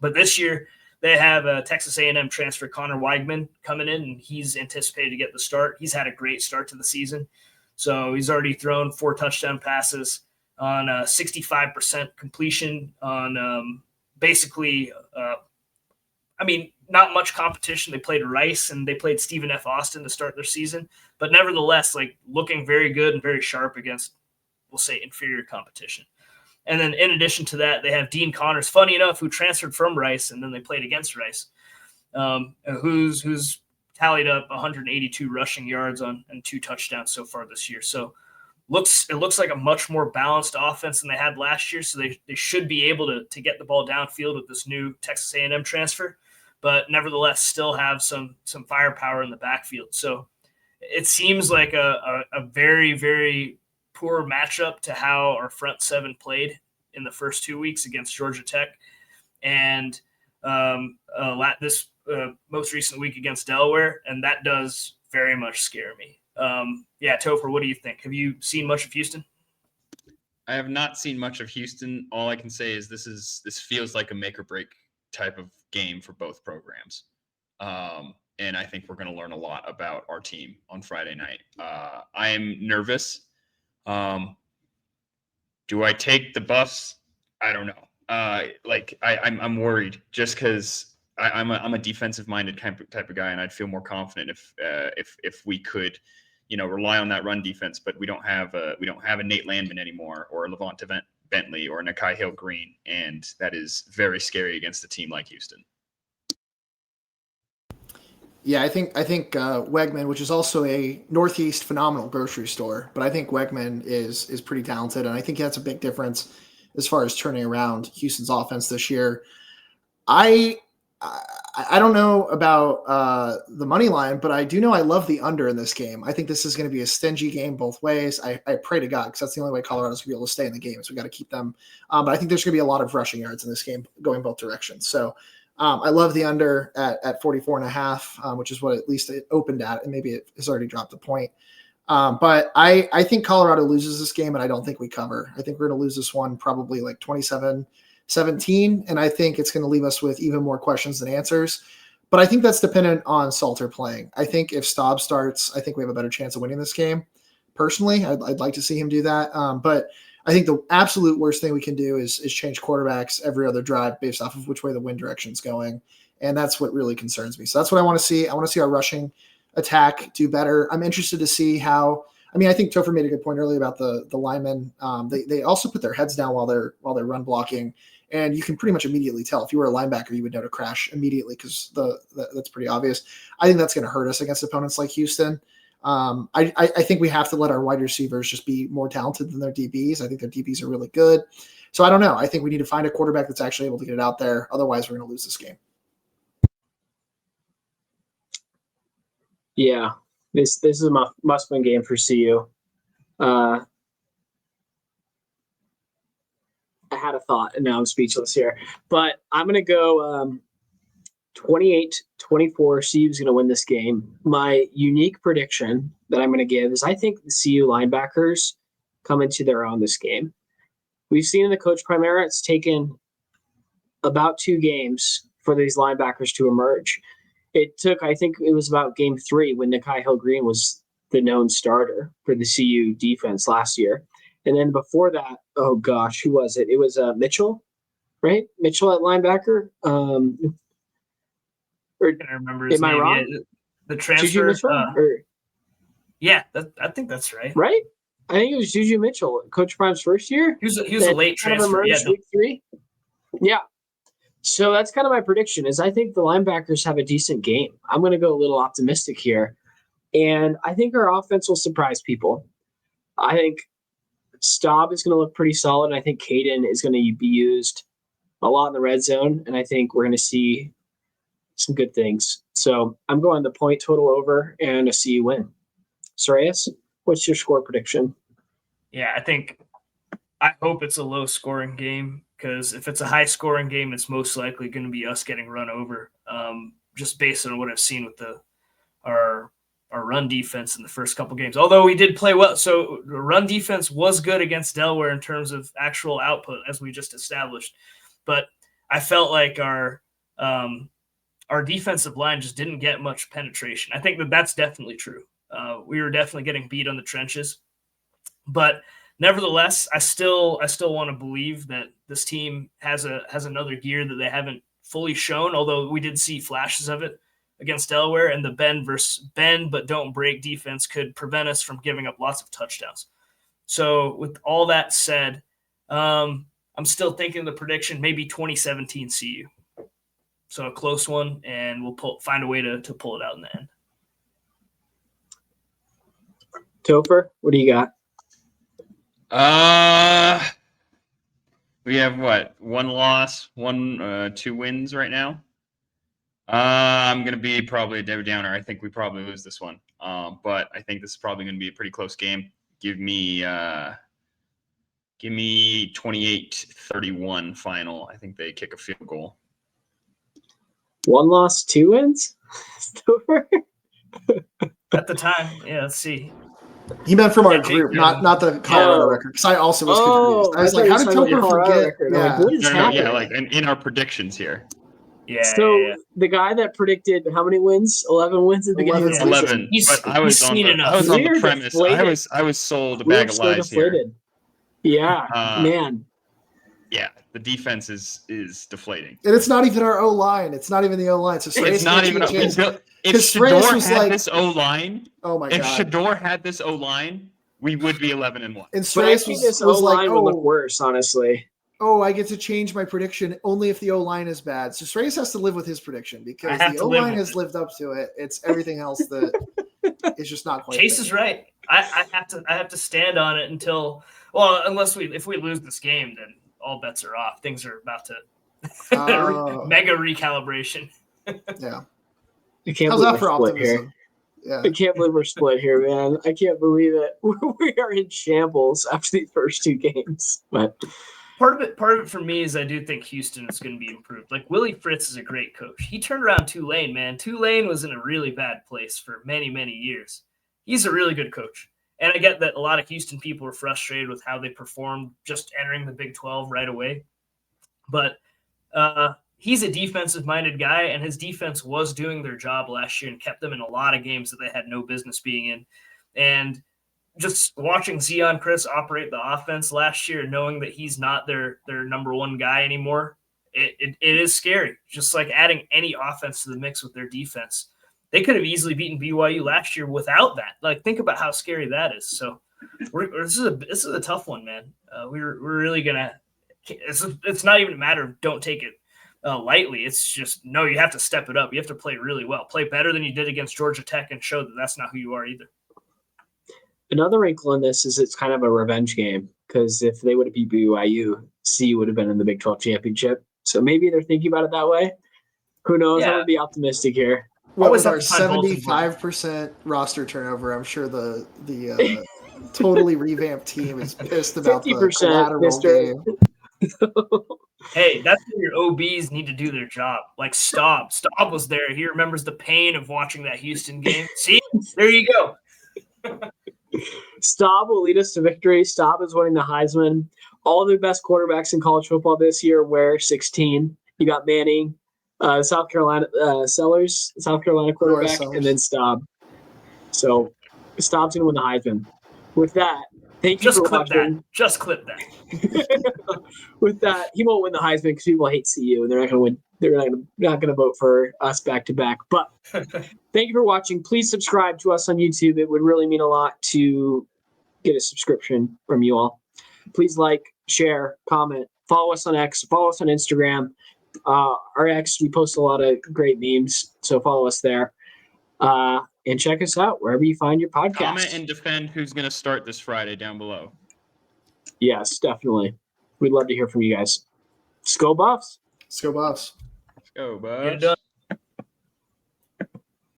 But this year, they have a Texas A&M transfer, Connor Weigman, coming in, and he's anticipated to get the start. He's had a great start to the season. So he's already thrown 4 touchdown passes on 65% completion on not much competition. They played Rice and they played Stephen F. Austin to start their season, but nevertheless, looking very good and very sharp against, we'll say, inferior competition. And then in addition to that, they have Dean Connors, funny enough, who transferred from Rice, and then they played against Rice, who's tallied up 182 rushing yards and 2 touchdowns so far this year. So it looks like a much more balanced offense than they had last year. So they should be able to get the ball downfield with this new Texas A&M transfer, but nevertheless still have some firepower in the backfield. So it seems like a very, very poor matchup to how our front 7 played in the first 2 weeks against Georgia Tech, and this most recent week against Delaware, and that does very much scare me. Topher, what do you think? Have you seen much of Houston? I have not seen much of Houston. All I can say is this feels like a make or break type of game for both programs. And I think we're going to learn a lot about our team on Friday night. I am nervous. Do I take the Buffs? I don't know. I'm worried just because I'm a defensive minded type of guy, and I'd feel more confident if we could, rely on that run defense. But we don't have a Nate Landman anymore, or a Levante Bentley, or a Nakai Hill Green, and that is very scary against a team like Houston. Yeah, I think Wegman, which is also a Northeast phenomenal grocery store, but I think Wegman is pretty talented, and I think that's a big difference as far as turning around Houston's offense this year. I don't know about the money line, but I do know I love the under in this game. I think this is going to be a stingy game both ways. I pray to God, because that's the only way Colorado's going to be able to stay in the game, is we got to keep them. But I think there's going to be a lot of rushing yards in this game going both directions. So I love the under at 44.5, which is what at least it opened at, and maybe it has already dropped a point. But I think Colorado loses this game, and I don't think we cover. I think we're going to lose this one probably like 27-17, and I think it's going to leave us with even more questions than answers. But I think that's dependent on Salter playing. I think if Staub starts, I think we have a better chance of winning this game. Personally, I'd like to see him do that. But I think the absolute worst thing we can do is change quarterbacks every other drive based off of which way the wind direction is going. And that's what really concerns me. So that's what I want to see. I want to see our rushing attack do better. I'm interested to see how, I think Topher made a good point earlier about the linemen. They also put their heads down while they're run blocking. And you can pretty much immediately tell. If you were a linebacker, you would know to crash immediately because that's pretty obvious. I think that's going to hurt us against opponents like Houston. I think we have to let our wide receivers just be more talented than their DBs. I think their DBs are really good. So I don't know. I think we need to find a quarterback that's actually able to get it out there. Otherwise, we're going to lose this game. Yeah. This is a must-win game for CU. I had a thought, and now I'm speechless here. But I'm going to go 28-24. CU is going to win this game. My unique prediction that I'm going to give is I think the CU linebackers come into their own this game. We've seen in the Coach Prime era, it's taken about 2 games for these linebackers to emerge. It took, I think it was about game 3 when Nikai Hill-Green was the known starter for the CU defense last year. And then before that, oh gosh, who was it? It was Mitchell, right? Mitchell at linebacker. Or I can't remember his am name. I wrong? Yeah, the Juju transfer. Mitchell? Yeah, I think that's right. Right? I think it was Juju Mitchell, Coach Prime's first year. He was a late transfer. Yeah, week 3. Yeah. So that's kind of my prediction is I think the linebackers have a decent game. I'm going to go a little optimistic here. And I think our offense will surprise people. I think Staub is going to look pretty solid. I think Caden is going to be used a lot in the red zone. And I think we're going to see some good things. So I'm going the point total over and a CU win. Sreyas, what's your score prediction? Yeah, I hope it's a low scoring game because if it's a high scoring game, it's most likely going to be us getting run over. Just based on what I've seen with our run defense in the first couple games. Although we did play well, so the run defense was good against Delaware in terms of actual output, as we just established. But I felt like our defensive line just didn't get much penetration. I think that's definitely true. We were definitely getting beat on the trenches, but nevertheless, I still want to believe that this team has another gear that they haven't fully shown. Although we did see flashes of it against Delaware, and the bend versus bend but don't break defense could prevent us from giving up lots of touchdowns. So with all that said, I'm still thinking the prediction maybe 2017 CU. So a close one, and we'll find a way to pull it out in the end. Topher, what do you got? We have what? 1 loss, 2 wins right now. I'm gonna be probably a Debbie Downer. I think we probably lose this one. But I think this is probably gonna be a pretty close game. Give me 28-31 final. I think they kick a field goal. 1 loss, 2 wins? Topher? At the time, yeah, let's see. He meant from our group, not the Colorado record. Because I also was confused. I was like, how did Topher forget? Yeah. Like, what is happening? Yeah, like in our predictions here. Yeah. So the guy that predicted how many wins? 11 wins at the beginning of the season. 11. But I was on the premise. Deflated. I was sold a bag of lies here. Yeah, man. Yeah, the defense is deflating. And it's not even our O-line. It's not even the O-line. So it's not even if Shador had this O-line, oh my God. If Shador had this O-line, we would be 11-1. And Sreyas this O-line would look worse, honestly. Oh, I get to change my prediction only if the O-line is bad. So Sreyas has to live with his prediction because the O-line has lived up to it. It's everything else that is just not quite. Chase is right. I have to stand on it until if we lose this game, then all bets are off. Things are about to mega recalibration. Yeah. How's that for optimism? Yeah. I can't believe we're split here, man. I can't believe it. We are in shambles after these first 2 games. But part of it for me is I do think Houston is going to be improved. Like Willie Fritz is a great coach. He turned around Tulane, man. Tulane was in a really bad place for many, many years. He's a really good coach. And I get that a lot of Houston people are frustrated with how they performed just entering the Big 12 right away. But he's a defensive-minded guy, and his defense was doing their job last year and kept them in a lot of games that they had no business being in. And just watching Zion Chris operate the offense last year, knowing that he's not their number one guy anymore, it is scary. Just like adding any offense to the mix with their defense. They could have easily beaten BYU last year without that. Like, think about how scary that is. So this is a tough one, man. We're really gonna. It's not even a matter of don't take it lightly. It's just no. You have to step it up. You have to play really well. Play better than you did against Georgia Tech, and show that that's not who you are either. Another wrinkle in this is it's kind of a revenge game because if they would have beat BYU, CU would have been in the Big 12 championship. So maybe they're thinking about it that way. Who knows? Yeah. I'm gonna be optimistic here. What Always with our have to find bulletin board. 75% roster turnover, I'm sure the totally revamped team is pissed about the 50%, collateral mister. game. Hey, that's where your OBs need to do their job. Like Staub. Staub was there. He remembers the pain of watching that Houston game. See, there you go. Staub will lead us to victory. Staub is winning the Heisman. All the best quarterbacks in college football this year wear 16. You got Manning, South Carolina Sellers, South Carolina quarterback, and then Staub. So Staub's going to win the Heisman. With that, thank you for watching. Just clip that. With that, he won't win the Heisman because people hate CU and they're not going to win. They're not going to vote for us back to back. But thank you for watching. Please subscribe to us on YouTube. It would really mean a lot to get a subscription from you all. Please like, share, comment, follow us on X, follow us on Instagram. Our X, we post a lot of great memes, so follow us there. And check us out wherever you find your podcast. Comment and defend who's going to start this Friday down below. Yes, definitely. We'd love to hear from you guys. Let's go Buffs. Let's go Buffs. Let's go, Buffs. Get it done.